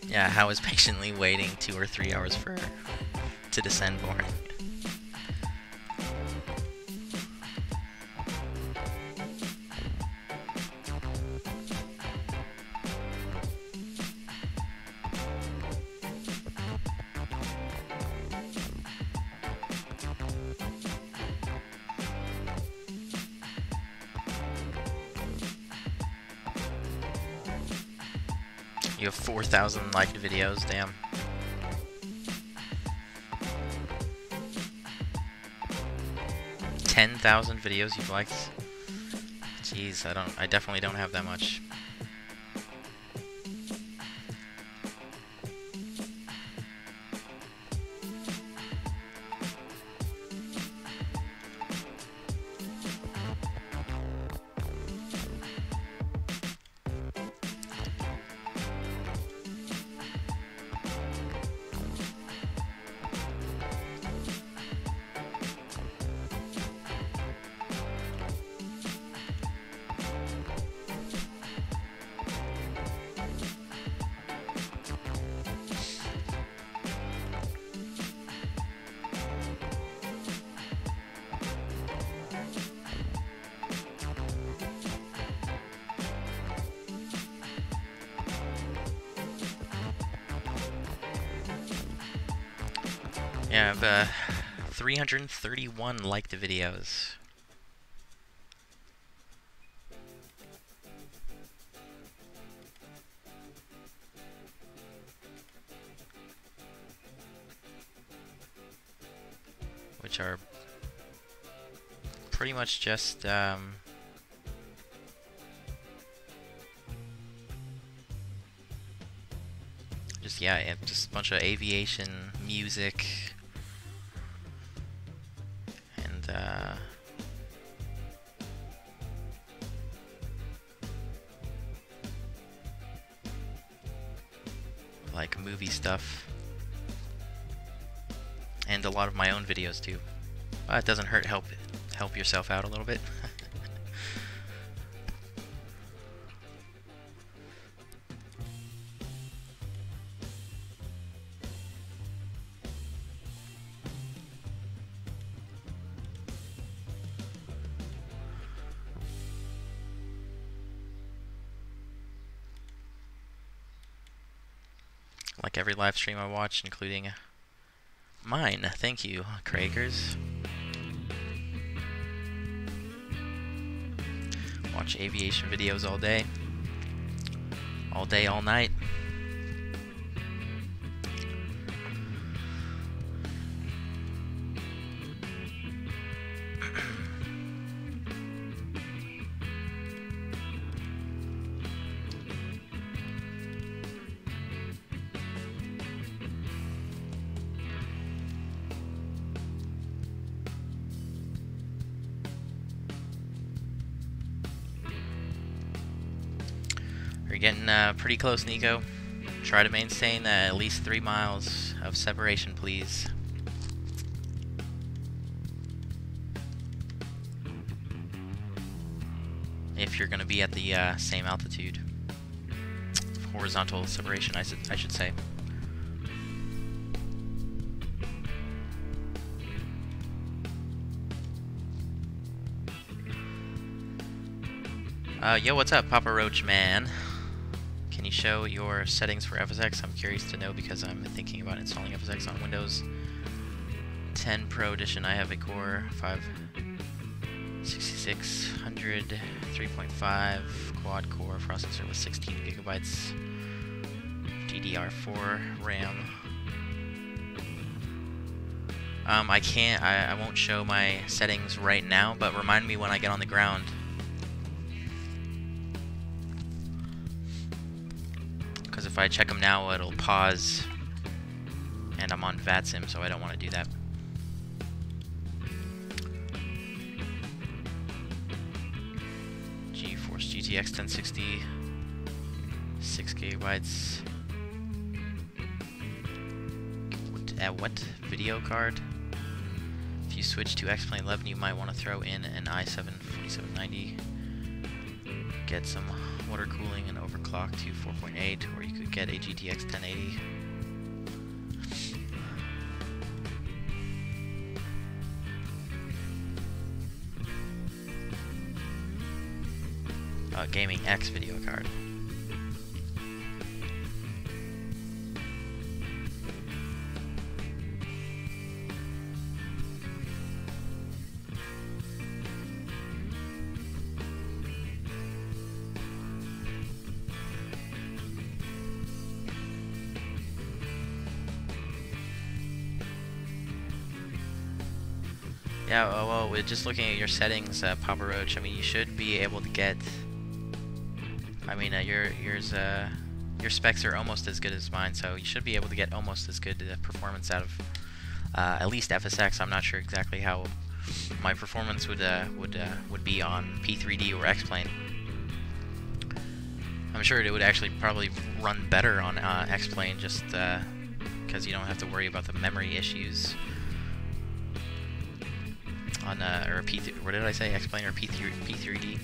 Yeah, how is patiently waiting 2 or 3 hours to descend boring? You have 4,000 liked videos, damn. $10,000 videos you've liked? Jeez, I definitely don't have that much. Yeah, I have 331 liked videos. Which are pretty much just yeah, just a bunch of aviation music and like movie stuff, and a lot of my own videos too. It doesn't hurt. Help yourself out a little bit. Like every live stream I watch, including mine. Thank you, Craigers. Watch aviation videos all day, all night. We're getting pretty close, Nico. Try to maintain at least 3 miles of separation, please. If you're going to be at the same altitude. Horizontal separation, I should say. Yo, what's up, Papa Roach Man? Can you show your settings for FSX? I'm curious to know because I'm thinking about installing FSX on Windows 10 Pro Edition. I have a Core 6600 3.5 quad core processor with 16 gigabytes DDR4 RAM. I won't show my settings right now, but remind me when I get on the ground. Because if I check them now, it'll pause, and I'm on VATSIM, so I don't want to do that. GeForce GTX 1060, 6 gigabytes. What video card? If you switch to X-Plane 11, you might want to throw in an i7 4790. Get some water cooling and overclock to 4.8, or you could get a GTX 1080. Gaming X video card. Yeah, well, with just looking at your settings, Papa Roach, I mean, you should be able to get. I mean, your specs are almost as good as mine, so you should be able to get almost as good performance out of at least FSX. I'm not sure exactly how my performance would be on P3D or X-Plane. I'm sure it would actually probably run better on X-Plane, just because you don't have to worry about the memory issues. On or P3, what did I say? X-Plane or P3D?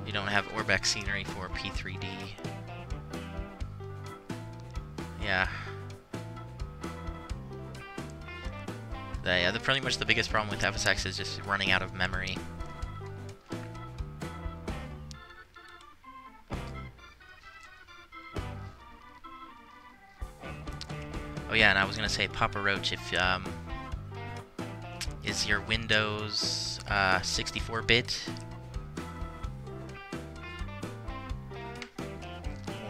You don't have Orbex scenery for P3D. Yeah. Pretty much the biggest problem with FSX is just running out of memory. Oh yeah, and I was gonna say, Papa Roach, if is your Windows 64-bit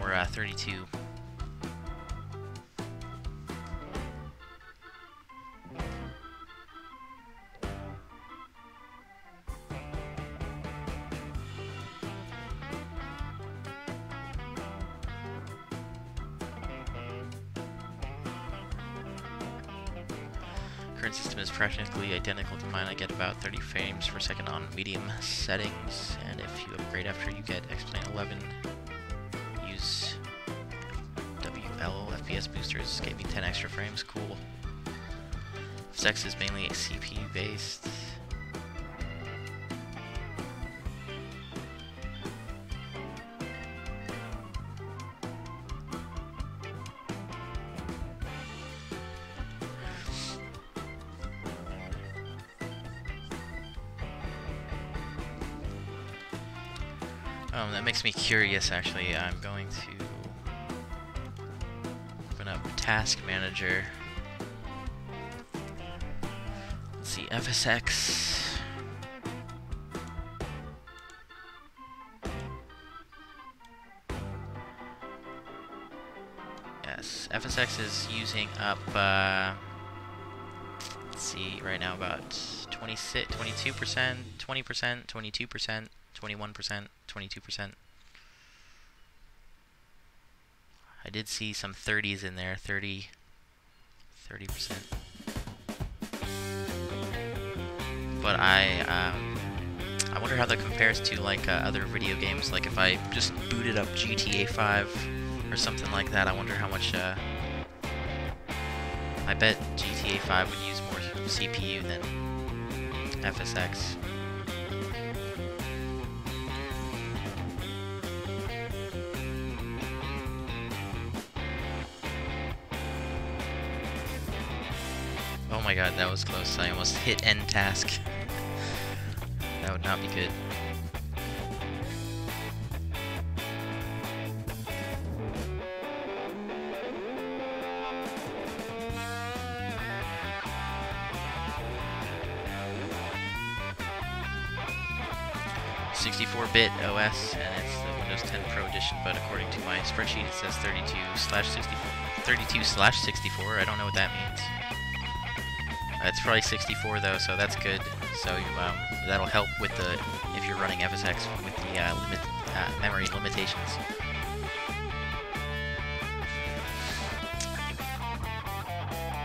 or 32? Current system is practically identical to mine. I get about 30 frames per second on medium settings, and if you upgrade after you get X-Plane 11, use WL FPS boosters, gave me 10 extra frames. Cool. FSX is mainly CPU based. That makes me curious, actually. I'm going to open up Task Manager. Let's see, FSX. Yes, FSX is using up, let's see, right now about 22%, 20%, 22%, 21%, 22%. I did see some 30s in there, 30%. But I wonder how that compares to like other video games. Like if I just booted up GTA 5 or something like that, I wonder how much. I bet GTA 5 would use more CPU than FSX. Oh my god, that was close. I almost hit end task. That would not be good. .64-bit OS, and it's the Windows 10 Pro edition, but according to my spreadsheet it says 32/64. I don't know what that means. It's probably 64 though, so that's good. So that'll help with the if you're running FSX with the memory limitations.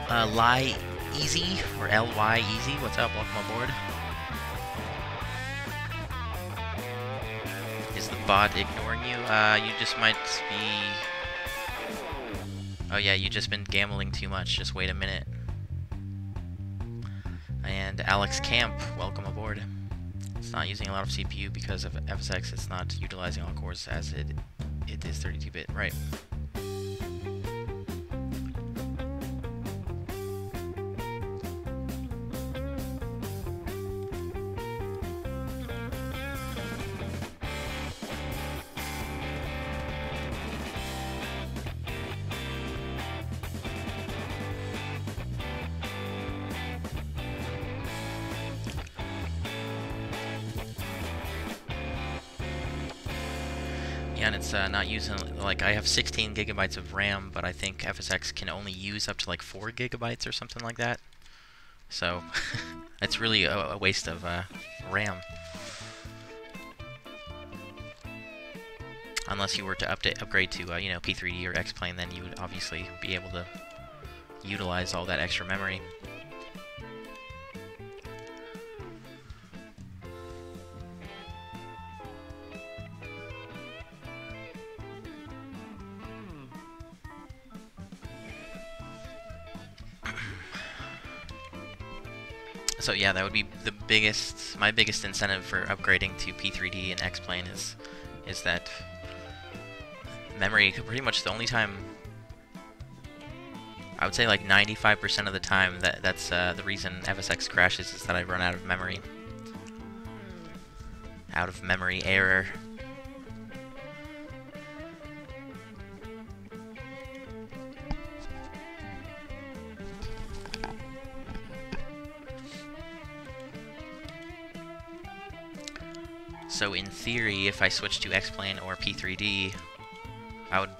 Lie Easy or LY Easy, what's up? Welcome aboard. Is the bot ignoring you? You just might be. Oh yeah, you just been gambling too much. Just wait a minute. And Alex Camp, welcome aboard. It's not using a lot of CPU because of FSX. It's not utilizing all cores as it is 32-bit, right? And it's not using, like, I have 16 gigabytes of RAM, but I think FSX can only use up to like 4 gigabytes or something like that. So it's really a waste of RAM. Unless you were to upgrade to you know, P3D or X-Plane, then you would obviously be able to utilize all that extra memory. So yeah, that would be the my biggest incentive for upgrading to P3D and X-Plane is that memory. Pretty much the only time I would say like 95% of the time that's the reason FSX crashes is that I run out of memory. Out of memory error. So in theory, if I switch to X-Plane or P3D, I would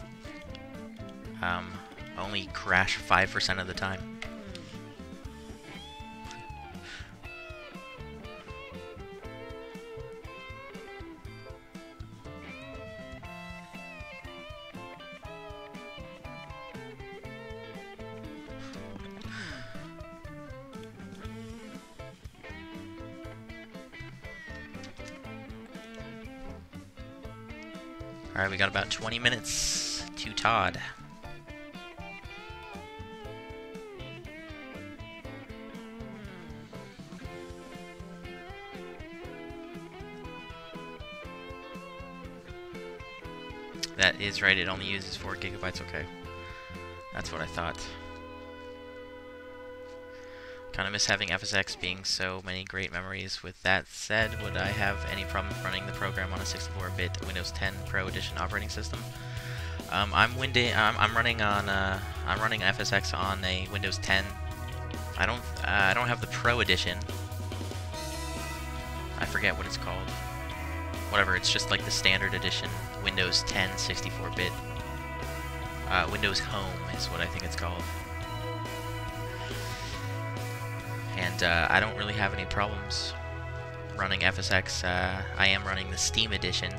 only crash 5% of the time. Alright, we got about 20 minutes to Todd. That is right, it only uses 4 gigabytes, okay. That's what I thought. Kinda miss having FSX being so many great memories. With that said, would I have any problem running the program on a 64-bit Windows 10 Pro Edition operating system? I'm running FSX on a Windows 10. I don't have the Pro Edition. I forget what it's called. Whatever, it's just like the standard edition Windows 10 64-bit. Windows Home is what I think it's called. And I don't really have any problems running FSX. I am running the Steam edition.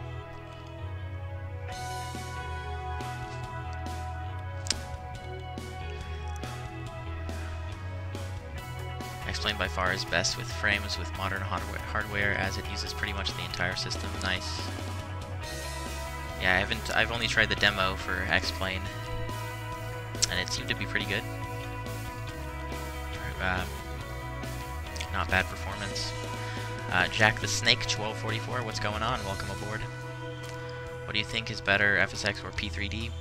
X-Plane by far is best with frames with modern hardware, as it uses pretty much the entire system. Nice. Yeah, I've only tried the demo for X-Plane, and it seemed to be pretty good. Not bad performance. Jack the Snake 1244, what's going on? Welcome aboard. What do you think is better, FSX or P3D?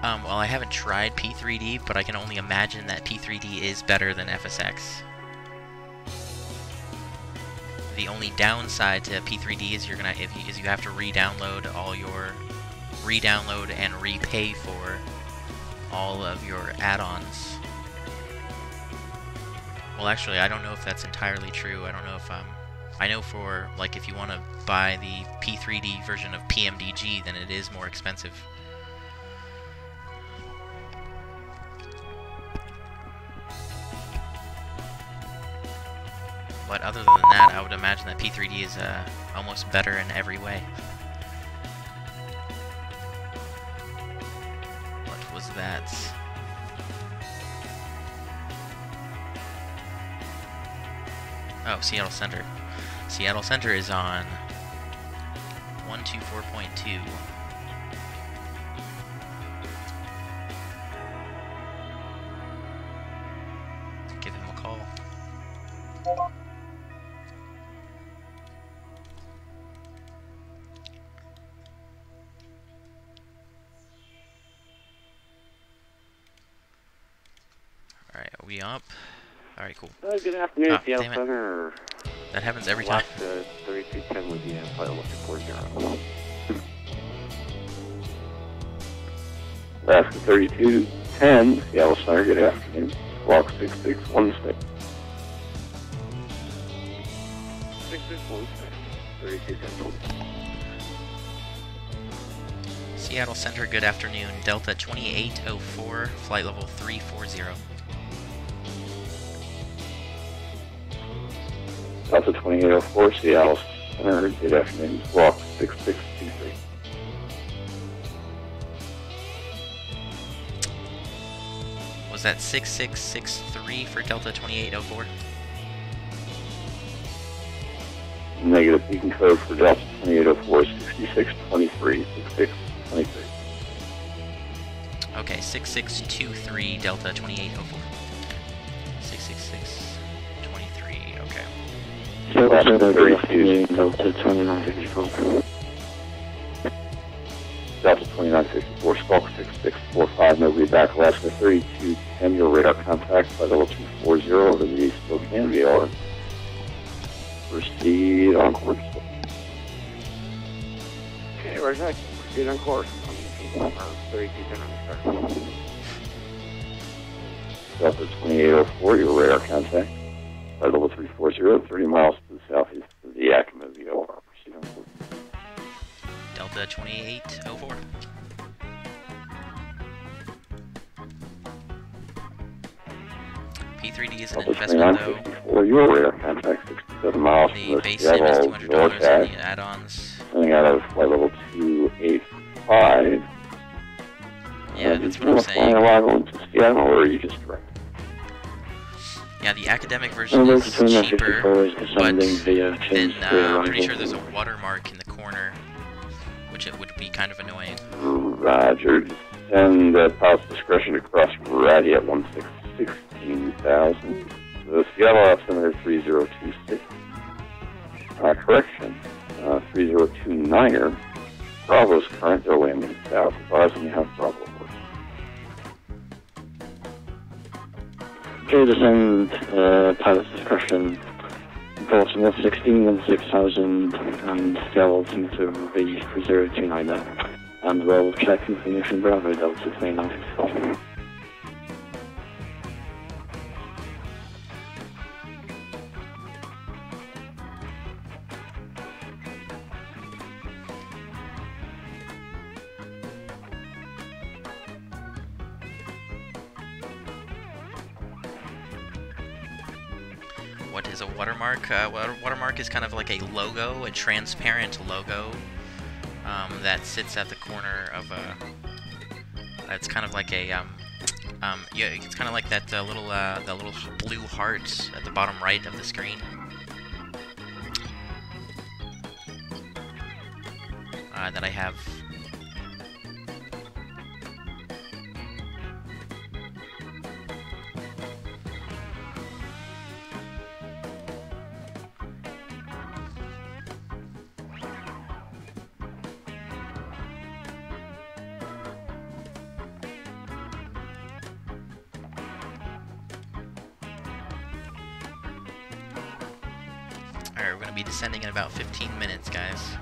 Well, I haven't tried P3D, but I can only imagine that P3D is better than FSX. The only downside to P3D is you have to re-download and repay for all of your add-ons. Well, actually, I don't know if that's entirely true. I don't know if I know for like if you want to buy the P3D version of PMDG, then it is more expensive. But other than that, I would imagine that P3D is almost better in every way. What was that? Oh, Seattle Center. Seattle Center is on 124.2. Give him a call. Alright, are we up? Alright, cool. Good afternoon, Seattle damn it. Center. That happens every time. 3210 with you, flight level 240. Alaska 3210, Seattle Center, good afternoon. Walk 6616. 6616, 3210. Seattle Center, good afternoon. Delta 2804, flight level 340. Delta 2804, Seattle Center, good afternoon. Walk 6623. Was that 6663 for Delta 2804? Negative beacon code for Delta 2804, 6623, 6623. Okay, 6623 Delta 2804. 66623, okay. Alaska 32, Delta 2954. Delta 2954, Skulk 6645, nobody back, Alaska 3210, your radar contact by level 240 over the Spokane VAR. Proceed on course. Okay, Roger. Proceed on course. 3210 on the start. Delta 2804, your radar contact by level 340, 30 miles to the southeast of the Yakima VOR. Proceed on course. Delta 2804. P3D is an Delta investment though. 2954, your radar contact 67 miles The from the base sim is Seattle $200 north and hat. the add-ons. Coming out of flight level 285. Yeah, Did that's you what I'm want to fly saying. arrival into Seattle, or are you just direct? Yeah, the academic version is cheaper, but then I'm pretty sure there's a watermark in the corner, which it would be kind of annoying. Roger. Send pilot's discretion across Ratty at 16,000. The Seattle altimeter 3026. Correction. 3029er. Bravo's current, they're landing south. Advising you have Bravo work. Okay, descend pilot's discretion. Course north 16 and 6000 and Seattle altimeter V3029er. And we'll check information Bravo Delta 2954. What is a watermark? Watermark is kind of like a logo, a transparent logo that sits at the corner of a. It's kind of like a yeah, it's kind of like that the little blue heart at the bottom right of the screen. That I have. Alright, we're going to be descending in about 15 minutes, guys.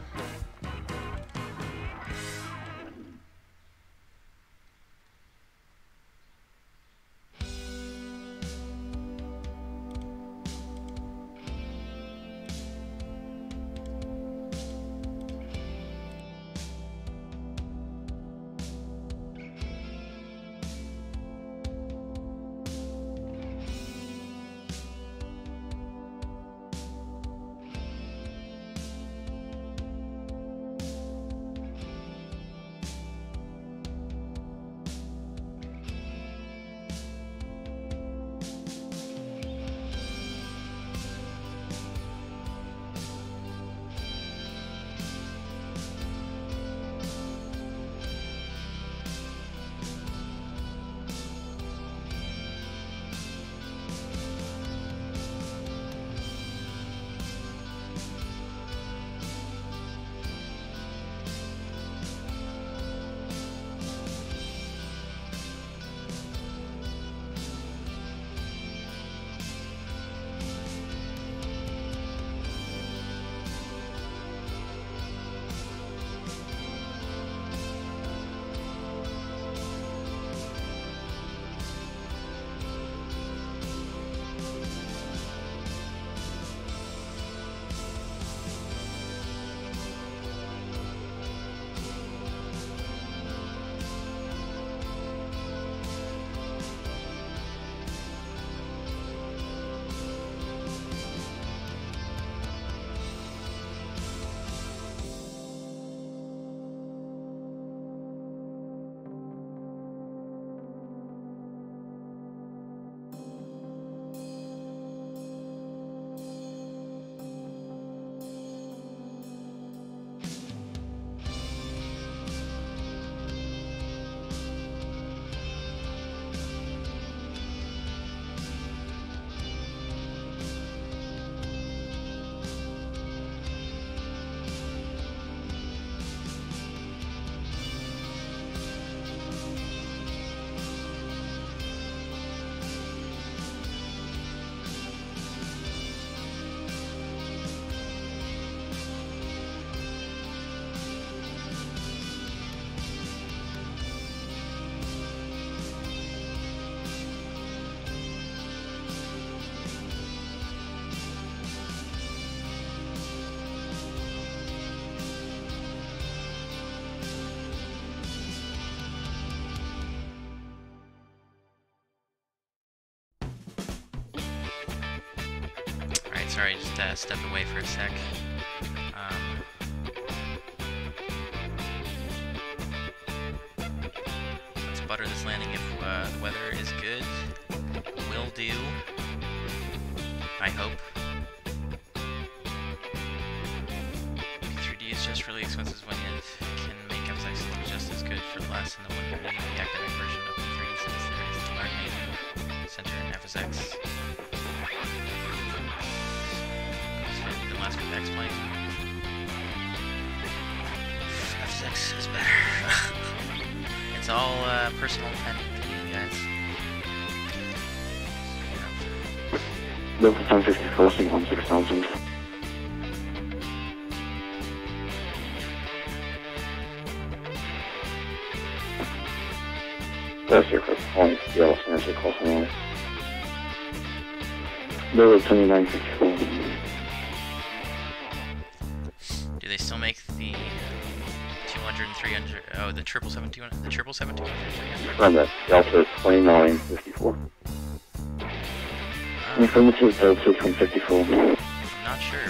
sorry, just stepped away for a sec. Let's butter this landing if the weather is good. Will do. I hope. P3D is just really expensive when it can make FSX look just as good for less than the one competing with the academic version of P3D since there is a learning center in FSX. The last with X-Plane. FSX is better. It's all personal opinion, guys. Delta 1054, Sigma 6000. That's your first point. Yellow Spencer, call someone. Delta 2954. Do they still make the 200 and 300? Oh, the 777-200, the 777-200, 300. Run that. Delta 2954. Affirmative, Delta 1054. I'm not sure.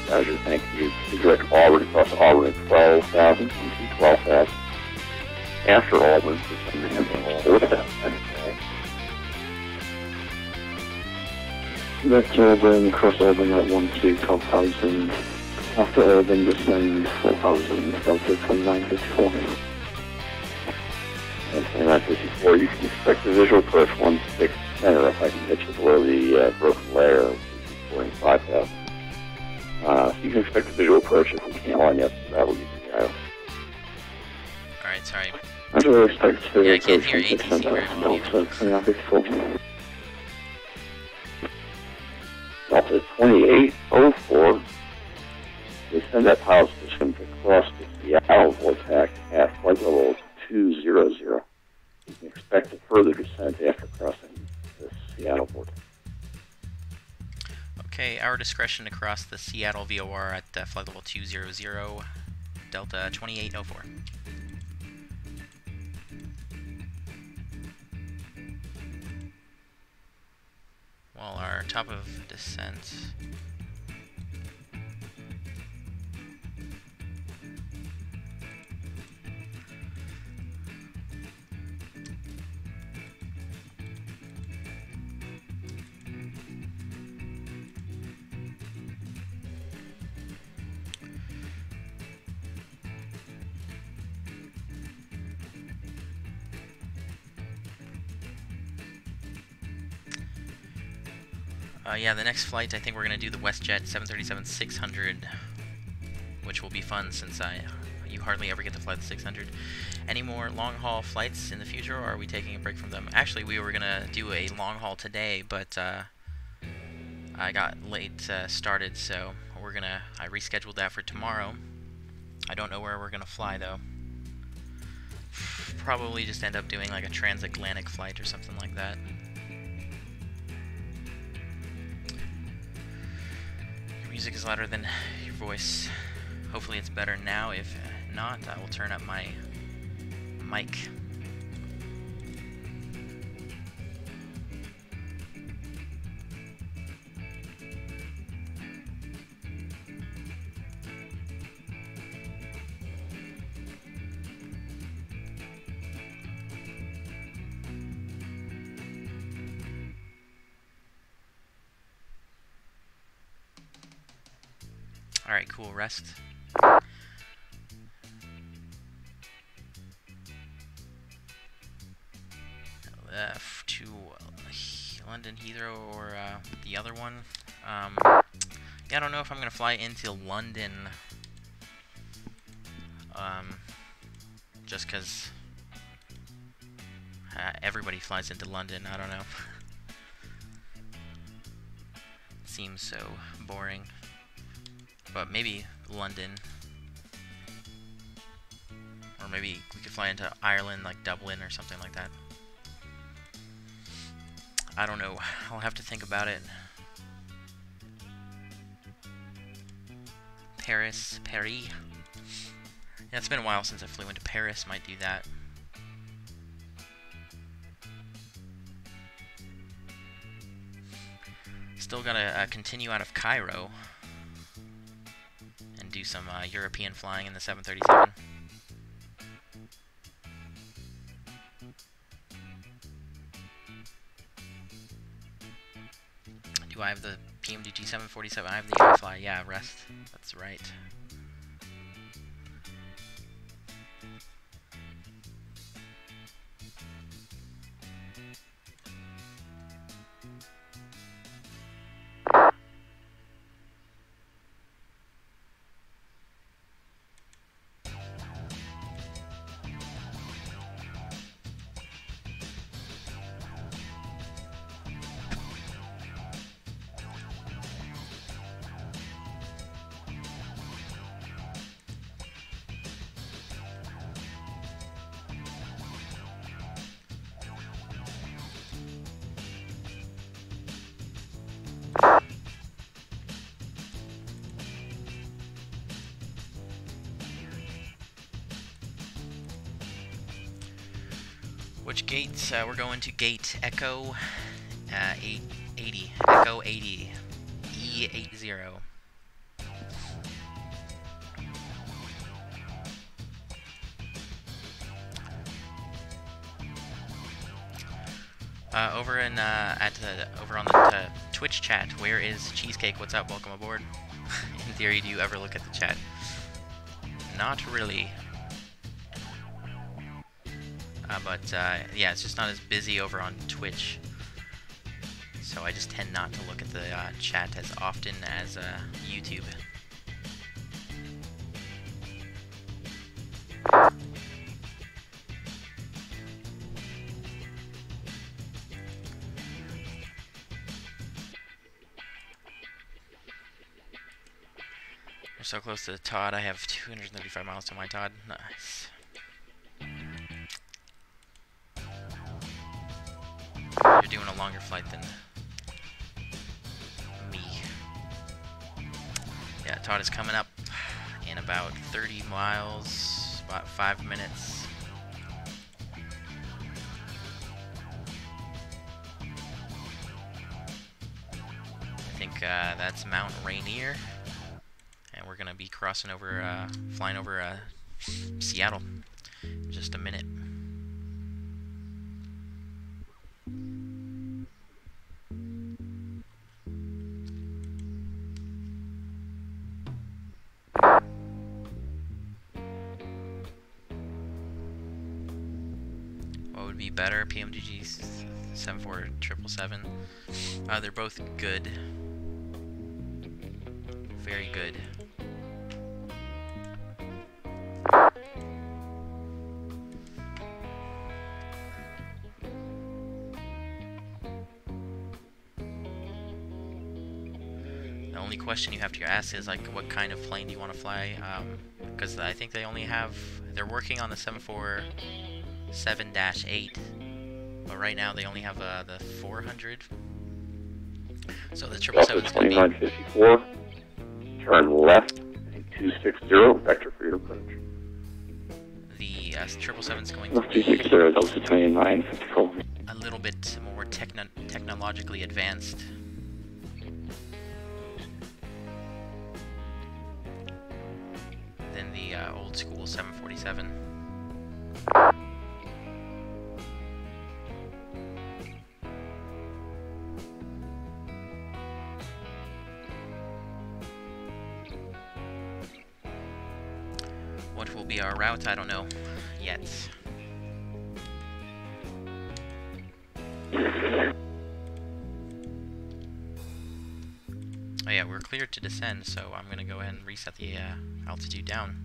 Roger, thank you. The direct Auburn across Auburn at 12,000. 12,000. After Auburn, it's 4,000. Left Auburn, cross Auburn at 12,000. After Auburn, descend 4,000. Delta 2954. And 2954, you can expect the visual approach 1610, or if I can get you below the broken layer, reporting 5,000. So you can expect the visual approach if we can't line you up to travel using the IO. Alright, sorry. I do expect to Yeah, I can't hear ATC very well. Delta 2954. Delta 2804, they send that pilot system to cross the Seattle vortex at flight level 200. You can expect a further descent after crossing the Seattle vortex. Okay, our discretion to cross the Seattle VOR at flight level 200, Delta 2804. Well, our top of descent. Yeah, the next flight, I think we're going to do the WestJet 737-800, which will be fun since you hardly ever get to fly the 600. Any more long-haul flights in the future, or are we taking a break from them? Actually, we were going to do a long-haul today, but I got late started, so I rescheduled that for tomorrow. I don't know where we're going to fly, though. Probably just end up doing like a transatlantic flight or something like that. Music is louder than your voice. Hopefully it's better now. If not, I will turn up my mic. Alright, cool, rest. To London Heathrow or the other one. Yeah, I don't know if I'm gonna fly into London. Just because everybody flies into London, I don't know. It seems so boring. But maybe London. Or maybe we could fly into Ireland, like Dublin or something like that. I don't know. I'll have to think about it. Paris. Yeah, it's been a while since I flew into Paris. Might do that. Still gotta continue out of Cairo and do some European flying in the 737. Do I have the PMDG 747? I have the iFly. Yeah, rest. That's right. Which gates? We're going to gate Echo 80. Echo 80. E80. Over in over on the Twitch chat, where is Cheesecake? What's up? Welcome aboard. In theory, do you ever look at the chat? Not really. But yeah, it's just not as busy over on Twitch, so I just tend not to look at the chat as often as YouTube. We're so close to Todd. I have 235 miles to my Todd. Nice. You're doing a longer flight than me. Yeah, Todd is coming up in about 30 miles, about 5 minutes. I think that's Mount Rainier, and we're gonna be crossing over, flying over Seattle in just a minute. Be better, PMDG 747-777. They're both good, very good. The only question you have to ask is, like, what kind of plane do you want to fly? Because I think they only have, they're working on the 747-8, but right now they only have the 400. So the 777 is going to be 2954. Turn left, 260, vector for your approach. The 777 is going to be 260, Delta 2954. a little bit more technologically advanced. Than the old school 747. What will be our route? I don't know yet. Oh yeah, we're cleared to descend, so I'm gonna go ahead and reset the altitude down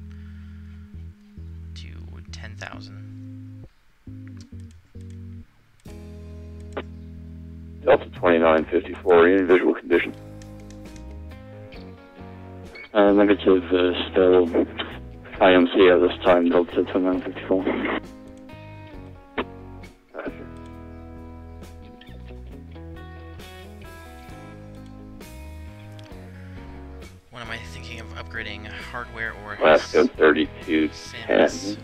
to 10,000. Delta 2954, in visual condition. Negative, still IMC at this time, Delta 2954. What am I thinking of upgrading? Hardware or Alaska 3210.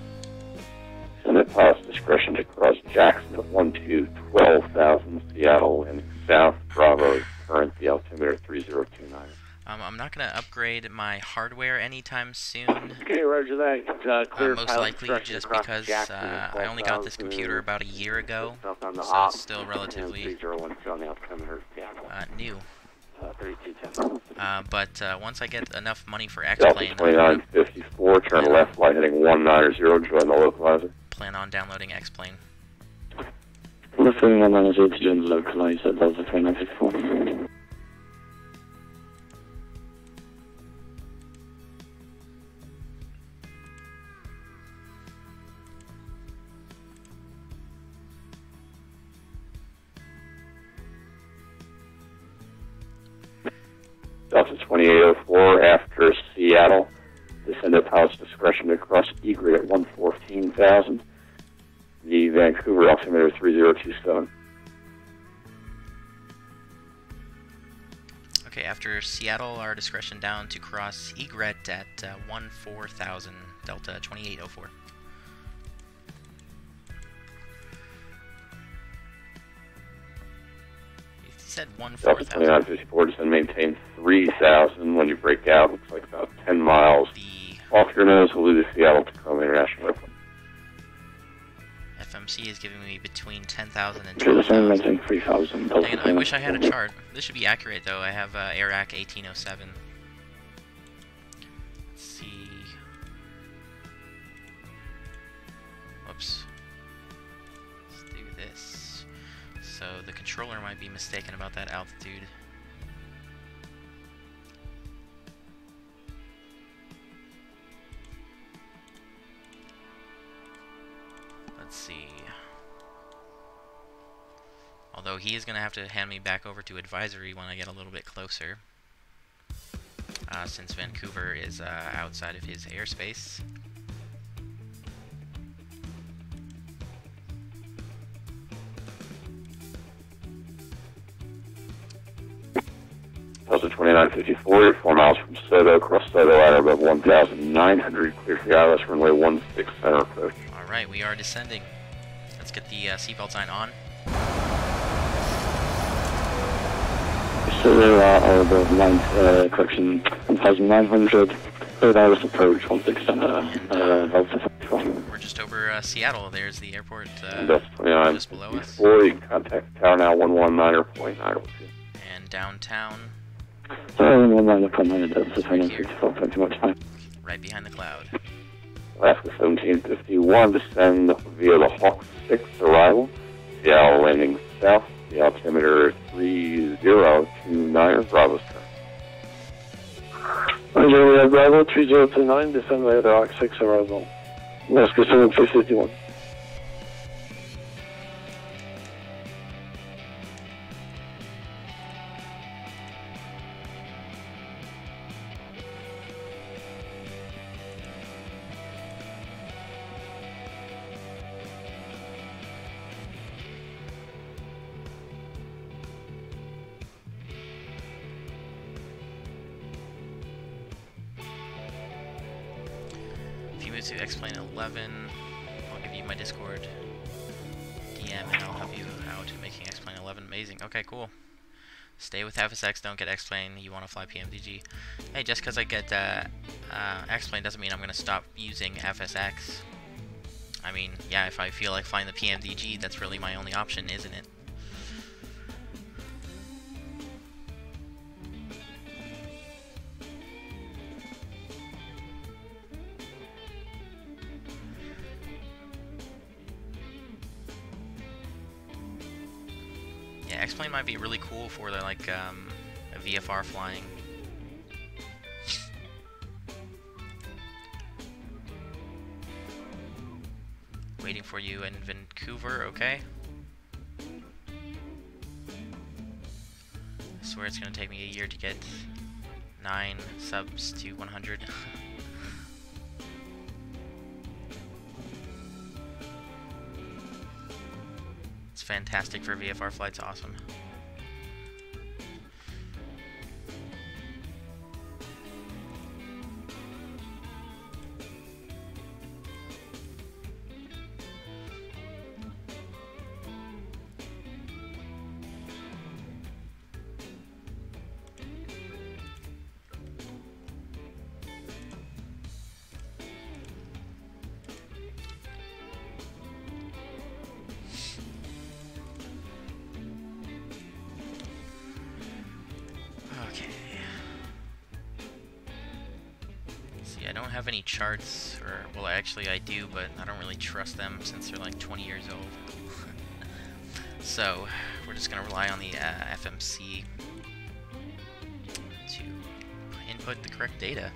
Send at pilot's discretion to cross Jackson at 12,000 Seattle and south Bravo current, the altimeter 3029. I'm not going to upgrade my hardware anytime soon. Okay, roger that. Clear Most pilot likely instruction just across because Jackson I only got this computer about a year ago, on the so op, it's still relatively 301 on the altimeter. new. 3210. But once I get enough money for Delta X-Plane, I'm going 2954, turn left, flight heading 190, join the localizer. to plan on downloading X-Plane. Lifting 190 to join the localizer, Delta 2954. Delta 2804, after Seattle, descend at pilot's discretion to cross E-grid at 114,000. The Vancouver altimeter 3027. Okay, after Seattle, our discretion down to cross egret at 14,000, Delta 2804. He said Delta 14,000. 2954, descend maintain 3,000 when you break out. Looks like about 10 miles The off your nose, will leave the Seattle Tacoma International Airport. FMC is giving me between 10,000 and To the same 12,000. maintain 3000, Delta Dang it, I wish I had a chart. This should be accurate though. I have AIRAC 1807. Let's see. Whoops. Let's do this. So the controller might be mistaken about that altitude. Let's see. Although he is going to have to hand me back over to advisory when I get a little bit closer, since Vancouver is outside of his airspace. Delta 2954, you're 4 miles from Soto, cross Soto ladder above 1,900, clear for the ILS runway 16 center approach. Alright, we are descending. Let's get the seatbelt sign on. So there are above 1,900, third ILS approach, 16 center, Delta 54. We're just over Seattle. There's the airport Delta just below us. 2954, you can contact tower now 119.9 with you. And downtown, So 119.9, Delta 2954, plenty much time. right behind the cloud. Alaska 1751, descend via the Hawk 6 arrival. Seattle landing south, the altimeter 3029, Bravo sir. Roger, we have Bravo 3029, descend via the Hawk 6 arrival. Alaska 1751. If you move to X-Plane 11, I'll give you my Discord DM and I'll help you out making X-Plane 11 amazing. Okay, cool. Stay with FSX, don't get X-Plane, you want to fly PMDG. Hey, just because I get X-Plane doesn't mean I'm going to stop using FSX. I mean, yeah, if I feel like flying the PMDG, that's really my only option, isn't it? Yeah, X-Plane might be really cool for the, like, a VFR flying. Waiting for you in Vancouver, okay? I swear it's gonna take me a year to get 9 subs to 100. It's fantastic for VFR flights, awesome. have any charts, or, well, actually I do, but I don't really trust them since they're like 20 years old. So, we're just going to rely on the FMC to input the correct data.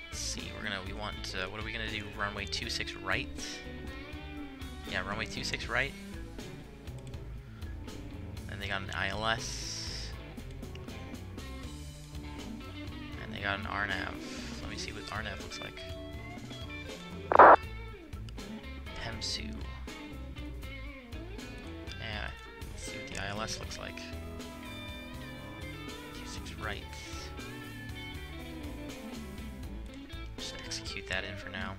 Let's see, we want, what are we going to do? Runway 26 right? Yeah, runway 26 right. And they got an ILS. And they got an RNAV. Let me see what RNAV looks like. Hemsu. Yeah, let's see what the ILS looks like. 26 right. Just execute that in for now.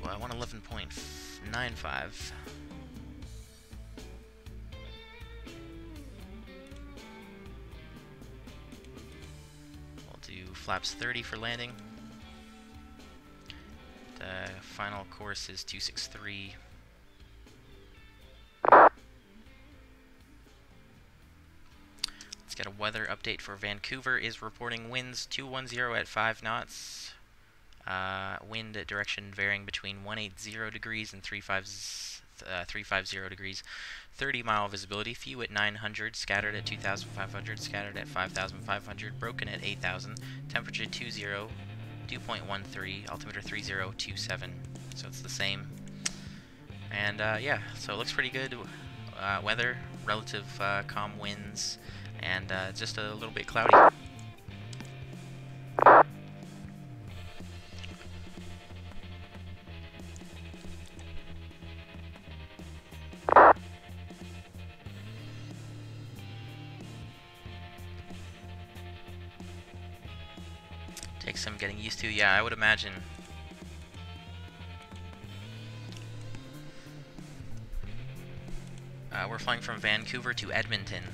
Well, I want 11.95. We'll do flaps 30 for landing. The final course is 263. Let's get a weather update for Vancouver. Is reporting winds 210 at 5 knots. Wind direction varying between 180 degrees and 350 degrees. 30-mile visibility. Few at 900, scattered at 2,500, scattered at 5,500, broken at 8,000. Temperature 20, dew point 13, altimeter 3027. So it's the same. And yeah, so it looks pretty good. Weather, relative calm winds, and just a little bit cloudy. Takes some getting used to, yeah, I would imagine. We're flying from Vancouver to Edmonton.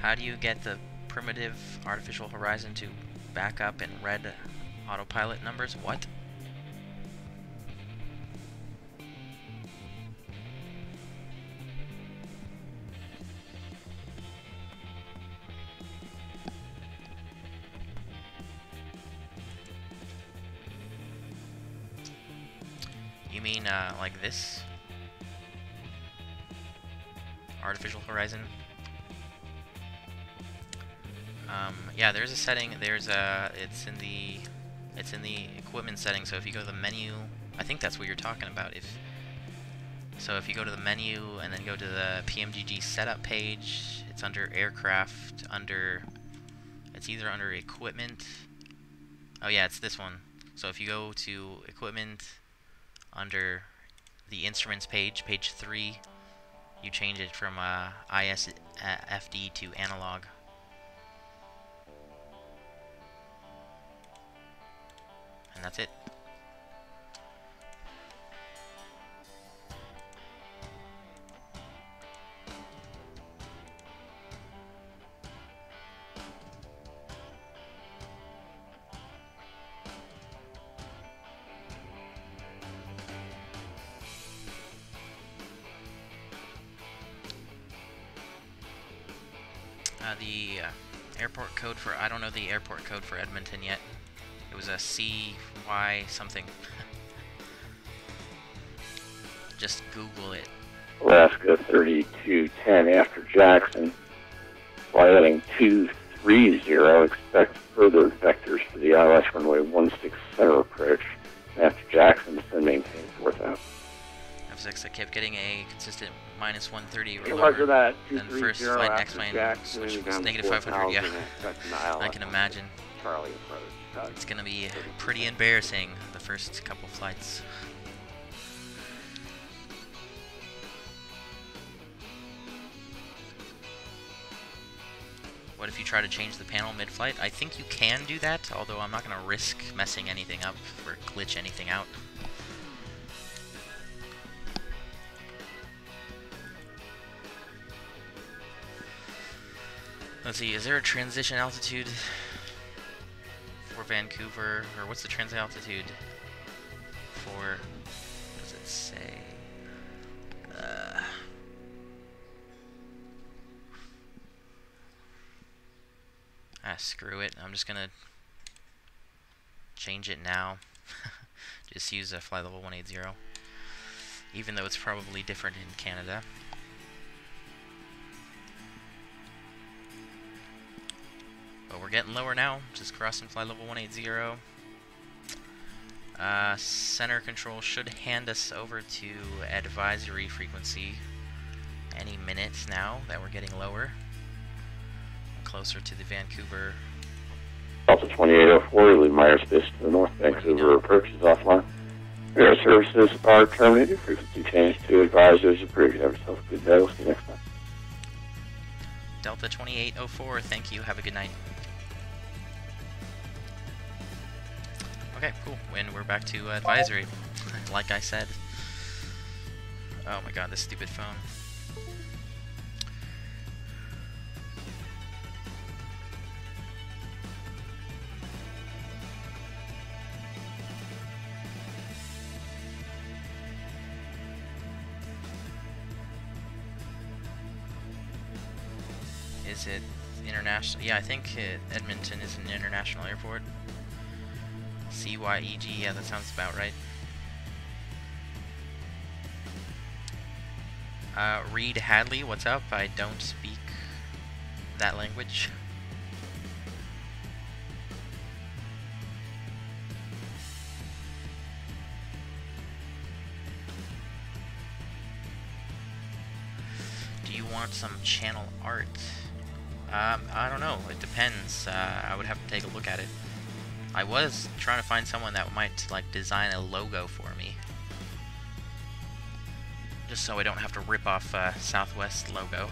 How do you get the primitive artificial horizon to back up in red autopilot numbers? What? You mean, like this? Artificial horizon? Yeah, there's a setting, it's in the equipment setting, so if you go to the menu, I think that's what you're talking about. So if you go to the menu and then go to the PMDG setup page, it's under aircraft, it's either under equipment, oh yeah, it's this one. So if you go to equipment, under the instruments page, page 3, you change it from ISFD to analog. And that's it. The airport code for, I don't know the airport code for Edmonton yet. It was a CY something. Just Google it. Alaska 3210 after Jackson. Piloting 230, expect further vectors for the ILS runway 16 center approach. After Jackson, descend maintain 4000. FSX, I kept getting a consistent minus 130 or Hey, lower Roger that. than first flight next plane, which was negative 500, yeah. I can imagine. Charlie approach. It's gonna be pretty embarrassing the first couple flights. What if you try to change the panel mid-flight? I think you can do that, although I'm not gonna risk messing anything up or glitch anything out. Let's see, is there a transition altitude for Vancouver, or what's the transit altitude for, what does it say? screw it. I'm just gonna change it now. Just use a flight level 180, even though it's probably different in Canada. But we're getting lower now. Just crossing flight level 180. Center control should hand us over to advisory frequency any minute now that we're getting lower. Closer to the Vancouver. Delta 2804, leave my airspace to the north. Vancouver approach is offline. Air services are terminated. Frequency change to advisors approved. Have yourself a good day. We'll see you next time. Delta 2804, thank you. Have a good night. Okay, cool. And we're back to advisory, like I said. Oh my god, this stupid phone. Is it international? Yeah, I think Edmonton is an international airport. CYEG, yeah, that sounds about right. Reed Hadley, what's up? I don't speak that language. Do you want some channel art? I don't know. It depends. I would have to take a look at it. I was trying to find someone that might like design a logo for me, just so I don't have to rip off Southwest logo.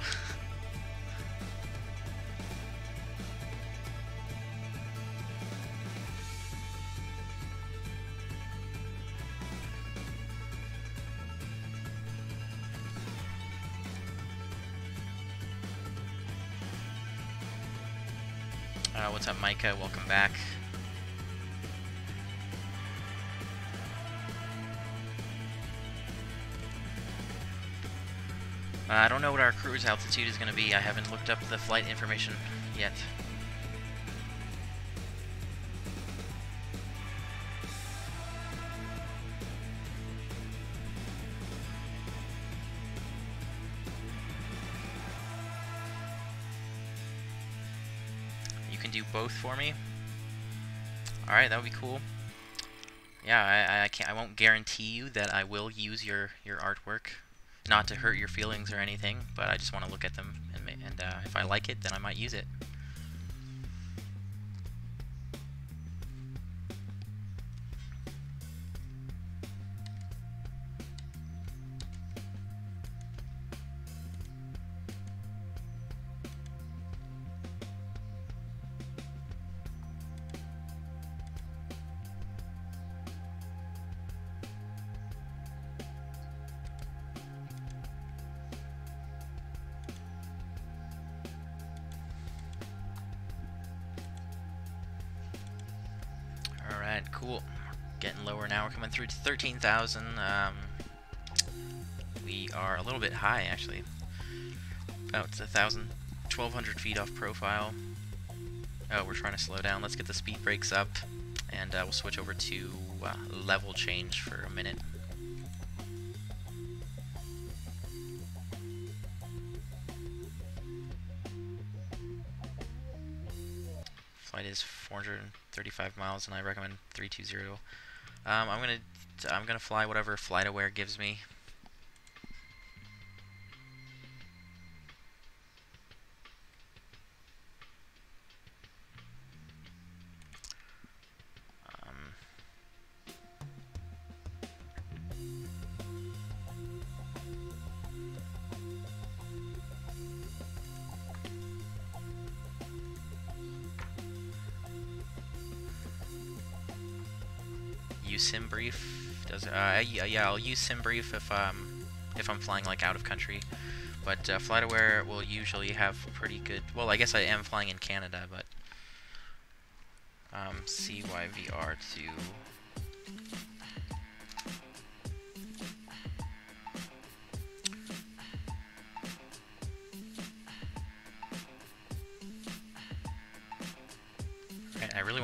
What's up, Micah? Welcome back. I don't know what our cruise altitude is going to be. I haven't looked up the flight information yet. You can do both for me? Alright, that would be cool. Yeah, I won't guarantee you that I will use your artwork. Not to hurt your feelings or anything, but I just want to look at them, and if I like it, then I might use it. Alright, cool. Getting lower now. We're coming through to 13,000. We are a little bit high, actually. About 1,200 feet off profile. Oh, we're trying to slow down. Let's get the speed brakes up, and we'll switch over to level change for a minute. Flight is 435 miles, and I recommend 320. I'm gonna fly whatever FlightAware gives me. Use SimBrief. Does yeah, I'll use SimBrief if I'm flying like out of country, but FlightAware will usually have pretty good. Well, I guess I am flying in Canada, but CYVR2.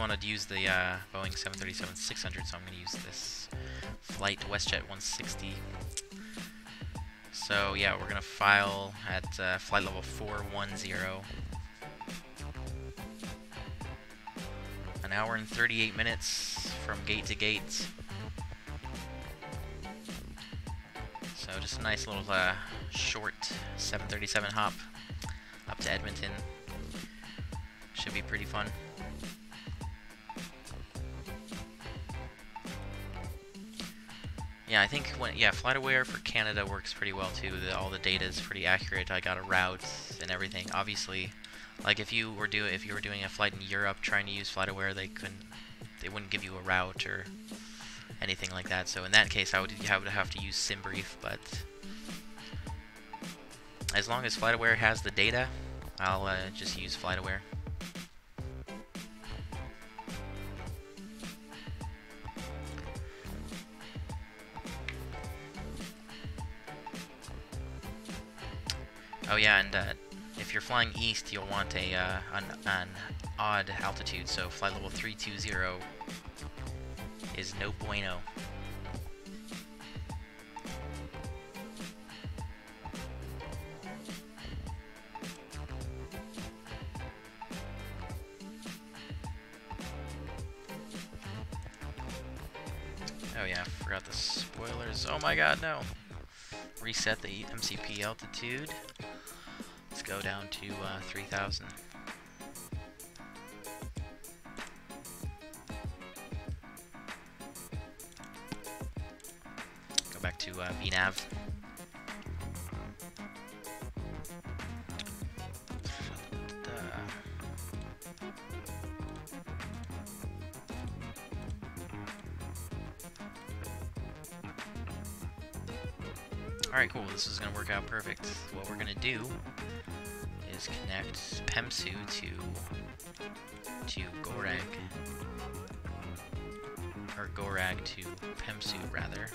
wanted to use the Boeing 737-600, so I'm going to use this flight WestJet 160. So yeah, we're going to file at flight level 410. An hour and 38 minutes from gate to gate. So just a nice little short 737 hop up to Edmonton. Should be pretty fun. Yeah, I think FlightAware for Canada works pretty well too. All the data is pretty accurate. I got a route and everything. Obviously, like if you were doing a flight in Europe trying to use FlightAware, they wouldn't give you a route or anything like that. So in that case, I would have to use SimBrief. But as long as FlightAware has the data, I'll just use FlightAware. Oh yeah, and if you're flying east, you'll want an odd altitude. So flight level 320 is no bueno. Oh yeah, forgot the spoilers. Oh my god, no. Reset the MCP altitude. Let's go down to 3,000. Go back to VNAV. Alright, cool. This is going to work out perfect. What we're going to do is connect PEMSU to GORAG. Or GORAG to PEMSU, rather.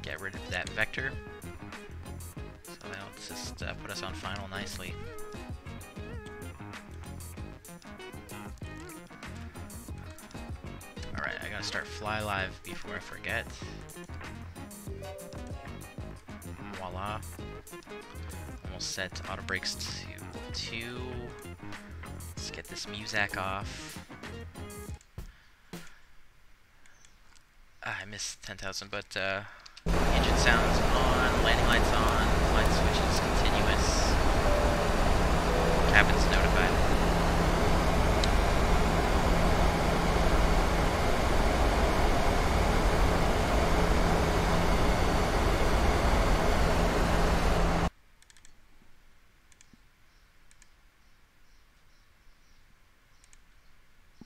Get rid of that vector. So that'll just put us on final nicely. Alright, I gotta start fly live before I forget. Voila. Almost set auto brakes to 2. Let's get this music off. I missed 10,000, but engine sounds on, landing lights on, flight switches continuous. Cabin's notified.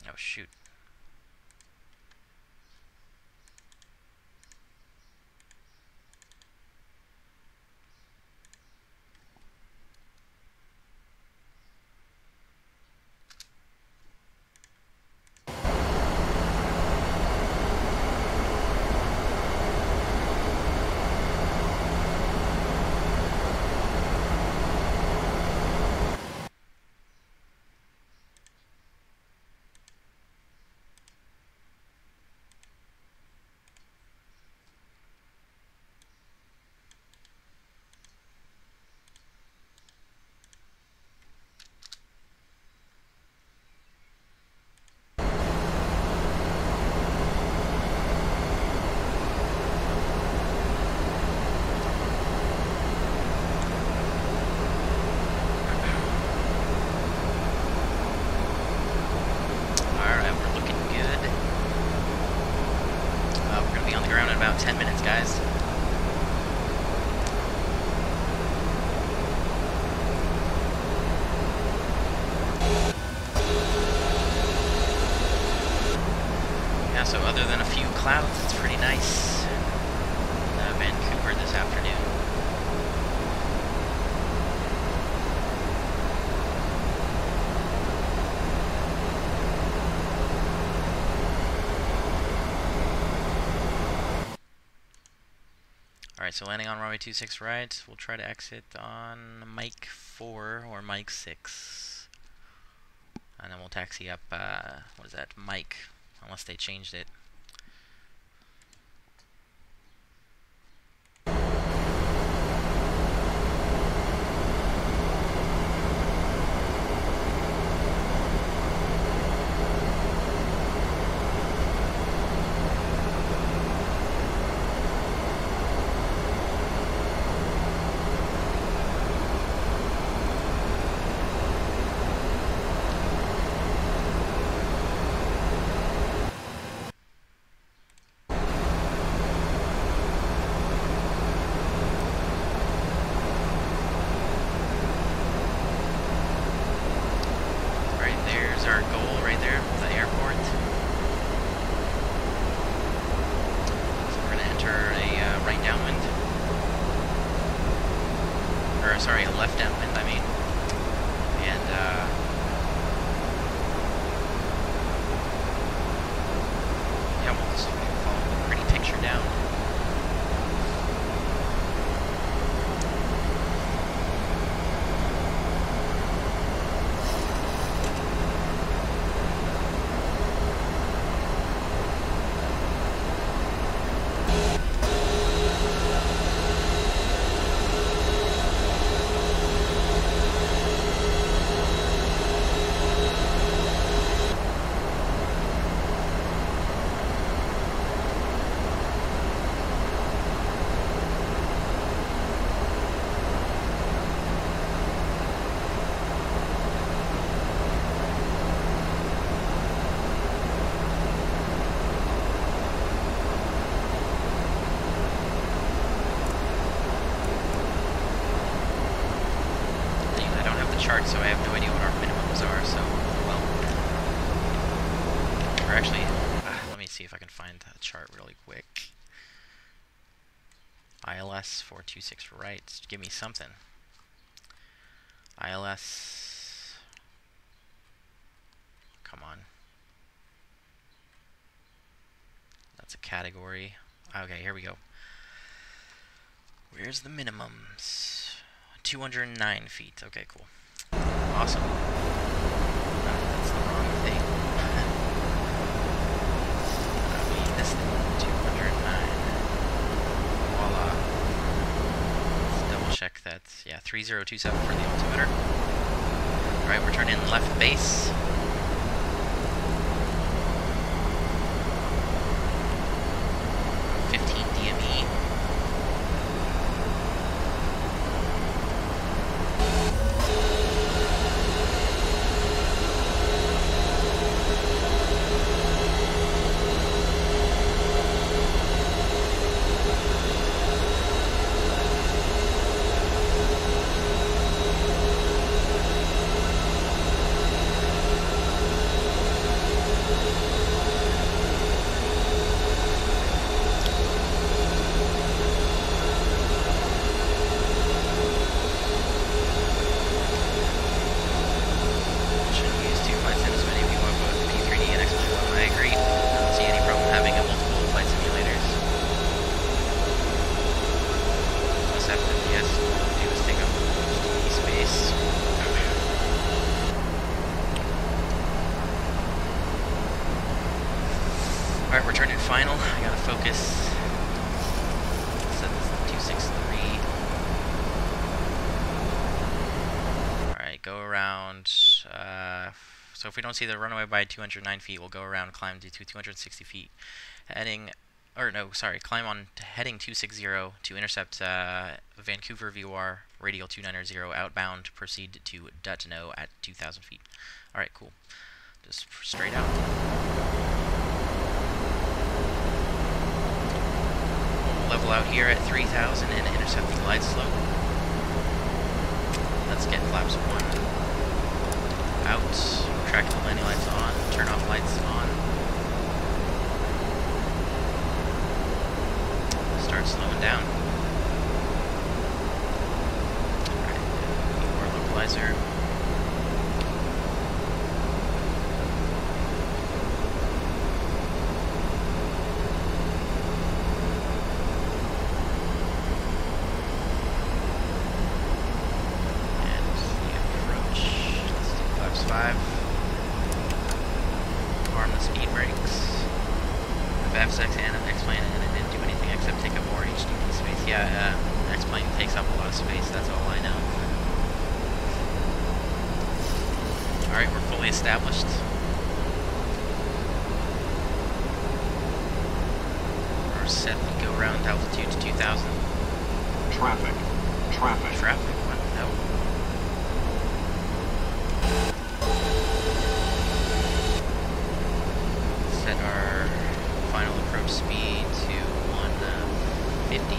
Oh shoot. About 10 minutes, guys. Yeah, so other than a few clouds, it's pretty nice in Vancouver this afternoon. Alright, so landing on runway 26 right, we'll try to exit on Mike 4 or Mike 6. And then we'll taxi up, what is that, Mike, unless they changed it. Our goal right there, the airport. So we're gonna enter a right downwind, or sorry, a left downwind. I mean, and yeah, we'll just follow the pretty picture down. Chart, so I have no idea what our minimums are, so, well, or actually, let me see if I can find that chart really quick. ILS 426 for right, give me something. ILS, come on. That's a category. Okay, here we go. Where's the minimums? 209 feet, okay, cool. Awesome. That's the wrong thing. We need this thing. 209. Voila. Let's double check that. Yeah, 3027 for the altimeter. Alright, we're turning left base. Alright, we're turning final. I gotta focus. Set this to 263. Alright, go around. So if we don't see the runway by 209 feet, we'll go around, climb to 260 feet. Heading, or no, sorry, climb on to heading 260 to intercept Vancouver VOR, radial 290, outbound, proceed to Dutno at 2,000 feet. Alright, cool. Just straight out. We'll level out here at 3,000 and intercept the glide slope. Let's get flaps 1 out. Track the landing lights on. Turn off lights on. Start slowing down. Alright, more localizer. And the approach. Let's do flaps 5. Yeah, X-plane takes up a lot of space, that's all I know. Alright, we're fully established. We're set to go around altitude to 2,000. Traffic. Traffic. Traffic? What? No. Set our final approach speed to 150.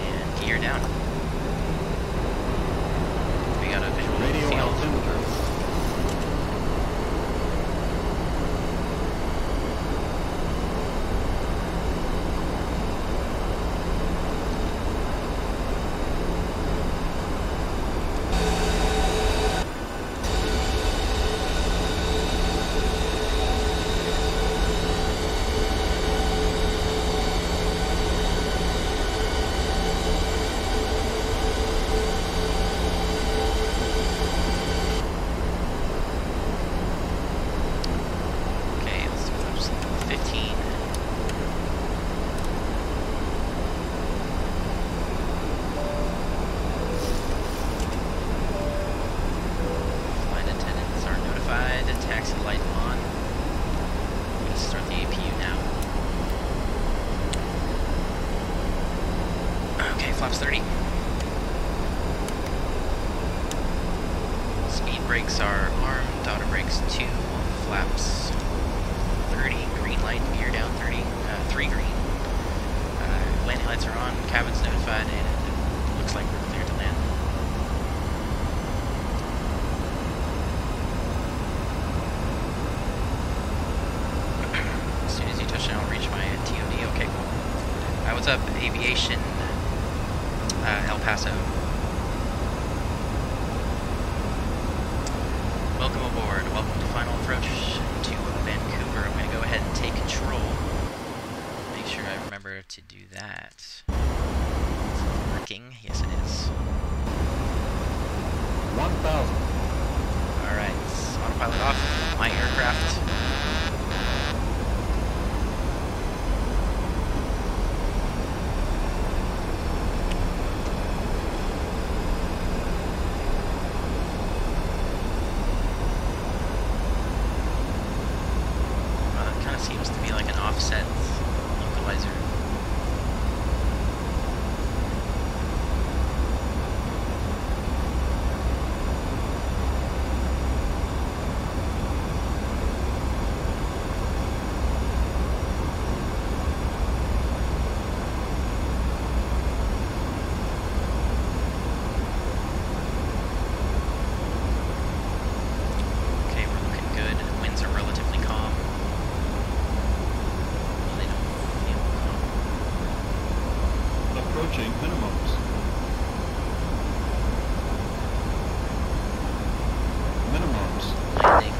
And gear down. We got a visual Radio field. altimeter. Okay, let's do flaps 15. Flight attendants are notified. Taxi light on. We can start the APU now. Okay, flaps 30. Speed brakes are armed. Auto brakes 2. Flaps 30. Green light. Gear down 30. 3 green. Landing lights are on. Cabin's notified, and it looks like we're clear to land. As soon as you touch down, I'll reach my TOD. Okay, cool. What's up, Aviation El Paso? Welcome aboard. Welcome to final approach to Vancouver. I'm going to go ahead and take control. Make sure I remember to do that. Is it working? Yes, it is. 1,000. Alright, autopilot off. My aircraft. Well, it kind of seems to be like an offset localizer. Okay, we're looking good. Winds are relatively calm. Well, they don't feel calm. Approaching minimums. Minimums. Landing.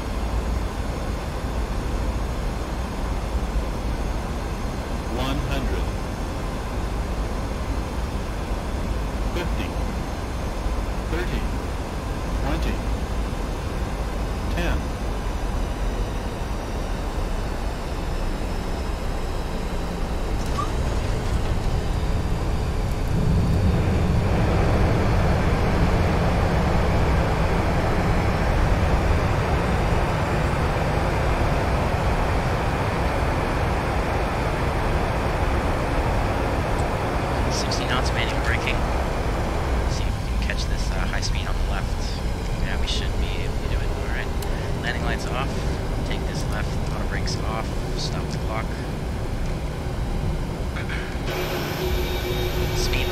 $100. 50. 30. 20. 10.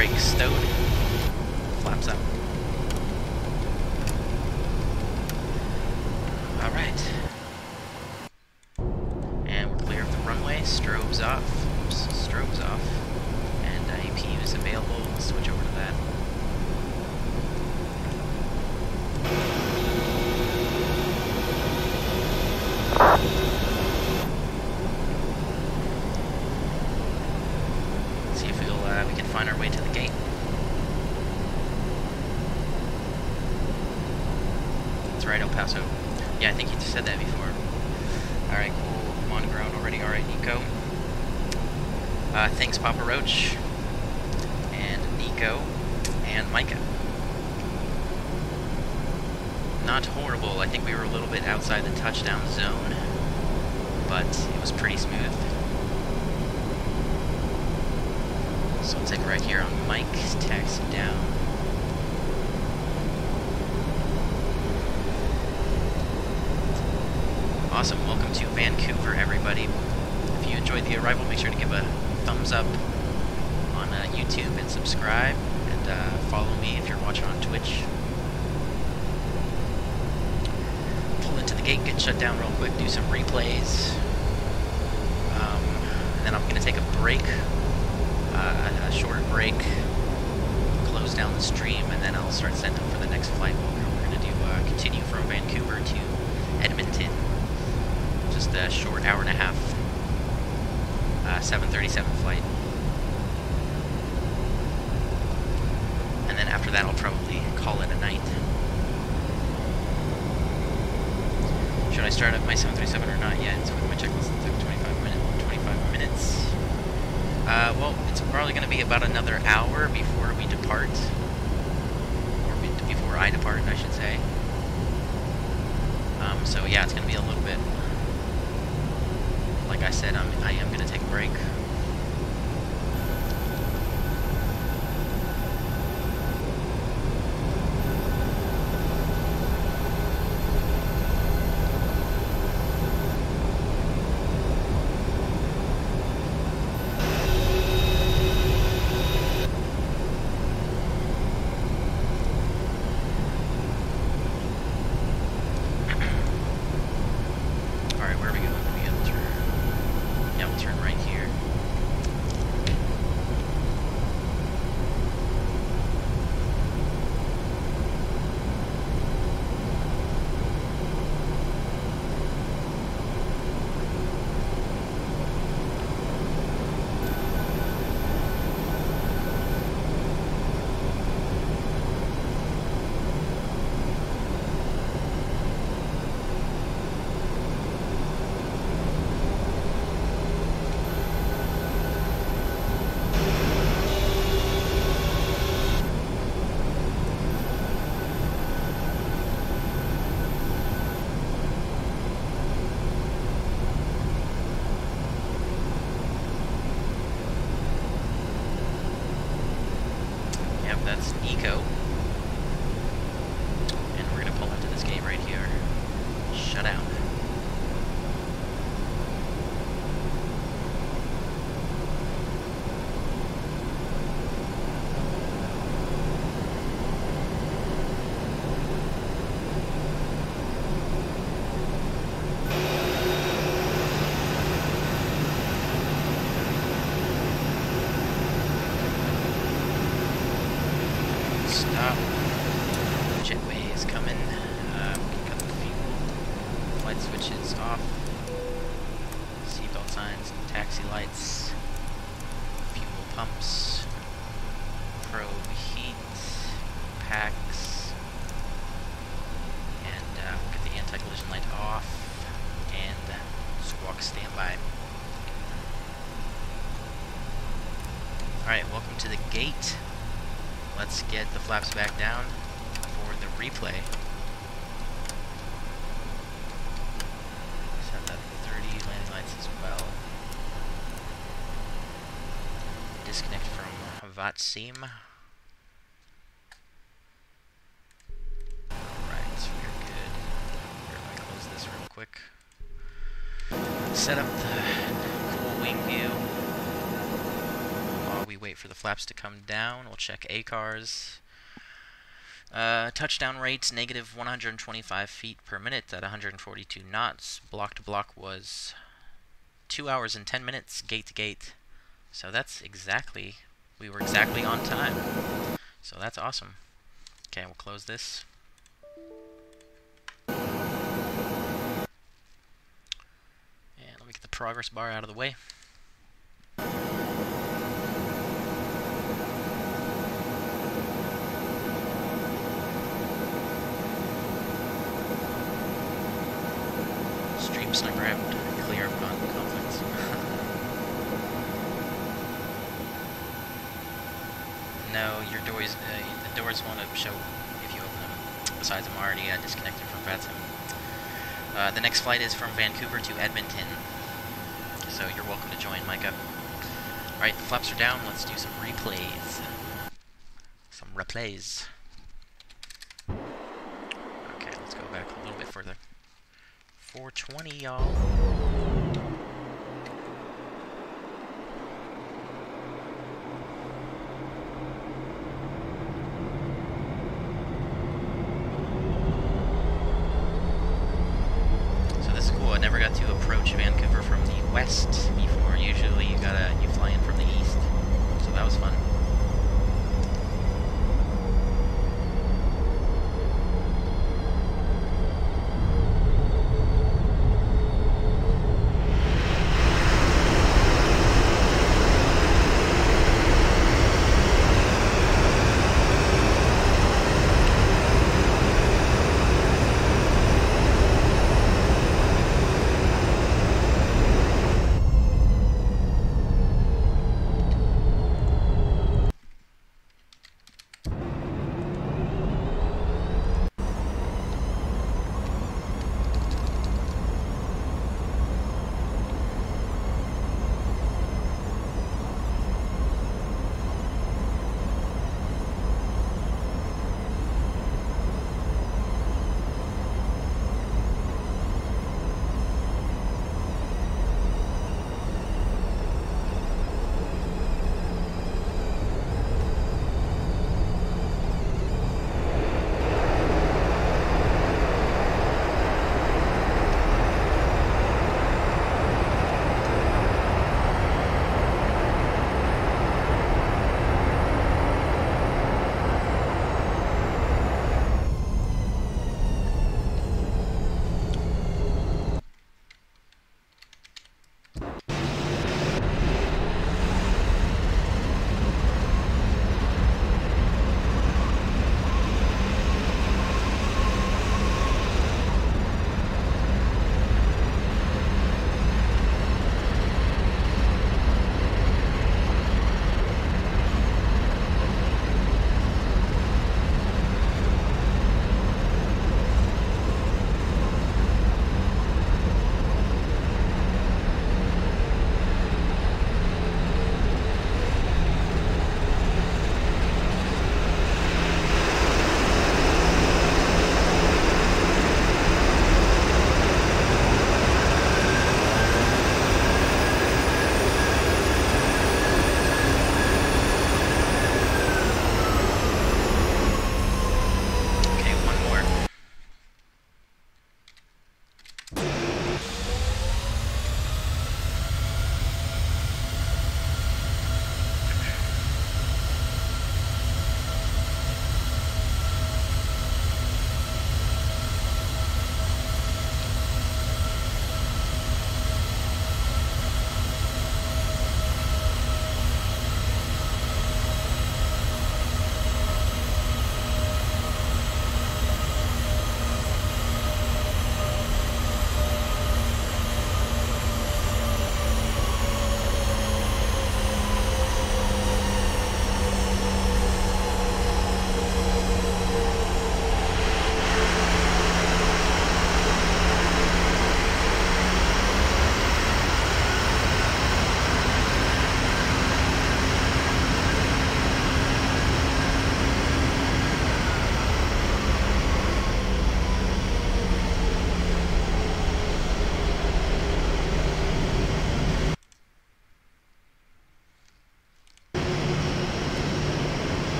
brake stowed. Flaps up. Alright. And we're clear of the runway. Strobes off. Oops, strobes off. And APU is available. We'll switch over to that. See if we can find our way to the gate. That's right, El Paso. Yeah, I think think you just said that before. Alright, cool. I'm on ground already. Alright, Nico. Thanks, Papa Roach. And Nico. And Micah. Not horrible. I think we were a little bit outside the touchdown zone, but it was pretty smooth. So I'll take right here on Mike, taxi down. Awesome, welcome to Vancouver, everybody. If you enjoyed the arrival, make sure to give a thumbs up on YouTube and subscribe, and follow me if you're watching on Twitch. Pull into the gate, get shut down real quick, do some replays. And then I'm going to take a break, a short break, close down the stream, and then I'll start setting up for the next flight. We're going to do continue from Vancouver to Edmonton. Just a short hour and a half, 737 flight. And then after that I'll probably call it a night. Should I start up my 737 or not yet? So my checklist is like 25 minutes. Well, it's probably going to be about another hour before we depart. Or before I depart, I should say. So yeah, it's going to be a little bit... Like I said, I am going to take a break. That's Nico. And we're going to pull into this gate right here. Shut out. Stop. Jetway is coming. Cut the fuel. Flight switches off. Seatbelt signs, taxi lights. Fuel pumps. Probe heat. Packs. And we'll get the anti-collision light off. And squawk standby. Alright, welcome to the gate. Let's get the flaps back down for the replay. Set that 30 landing lights as well. Disconnect from VATSIM. Alright, so we're good. Here, if I close this real quick. Set up the cool wing view. We wait for the flaps to come down. We'll check ACARS. Touchdown rates, negative 125 feet per minute at 142 knots. Block to block was 2 hours and 10 minutes, gate to gate. So that's exactly, we were exactly on time. So that's awesome. Okay, we'll close this. And let me get the progress bar out of the way. Stream sniper having to clear up on conflicts. No, your doors, the doors won't show if you open them. Besides, I'm already disconnected from VATSIM. The next flight is from Vancouver to Edmonton, so you're welcome to join, Micah. Alright, the flaps are down, let's do some replays. Some replays. Okay, let's go back a little bit further. 420, y'all. I never got to approach Vancouver from the west before. Usually you fly in from the east, so that was fun.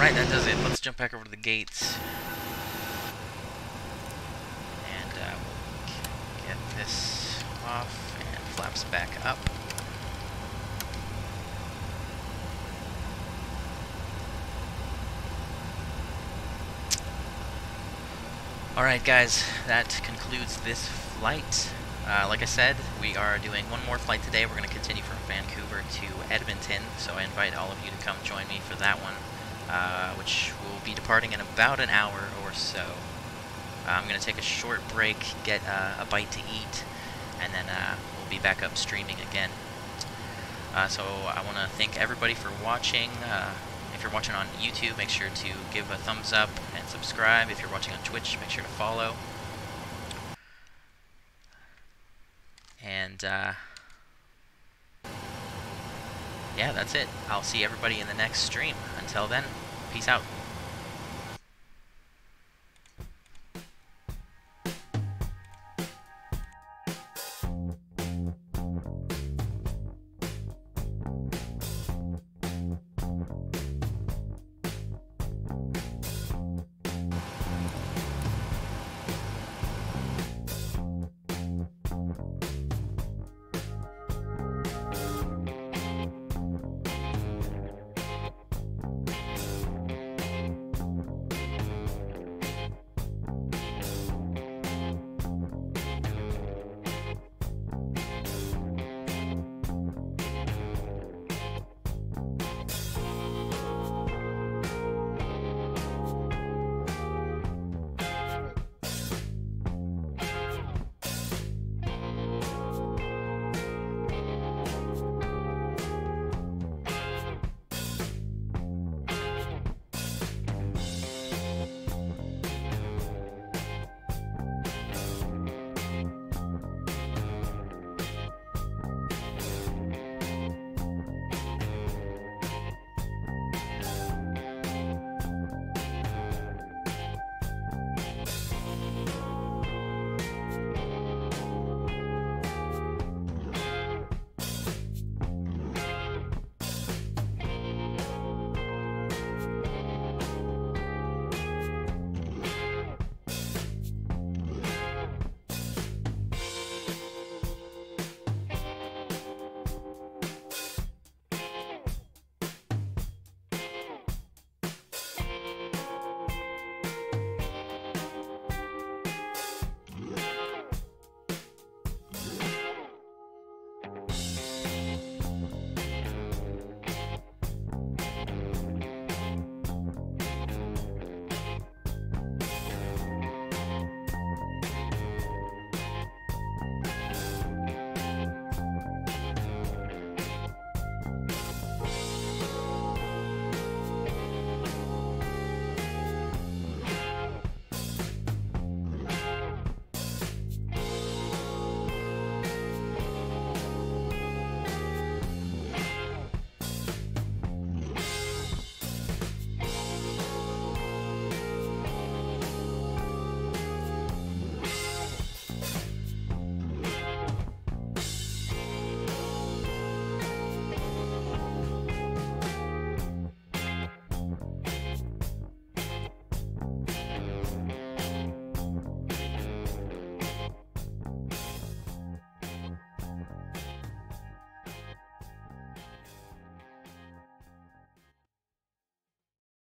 Alright, that does it. Let's jump back over to the gates. And we'll get this off and flaps back up. Alright guys, that concludes this flight. Like I said, we are doing one more flight today. We're going to continue from Vancouver to Edmonton, so I invite all of you to come join me for that one, which will be departing in about an hour or so. I'm going to take a short break, get a bite to eat, and then we'll be back up streaming again. So I want to thank everybody for watching. If you're watching on YouTube, make sure to give a thumbs up and subscribe. If you're watching on Twitch, make sure to follow. And yeah, that's it. I'll see everybody in the next stream. Until then, peace out.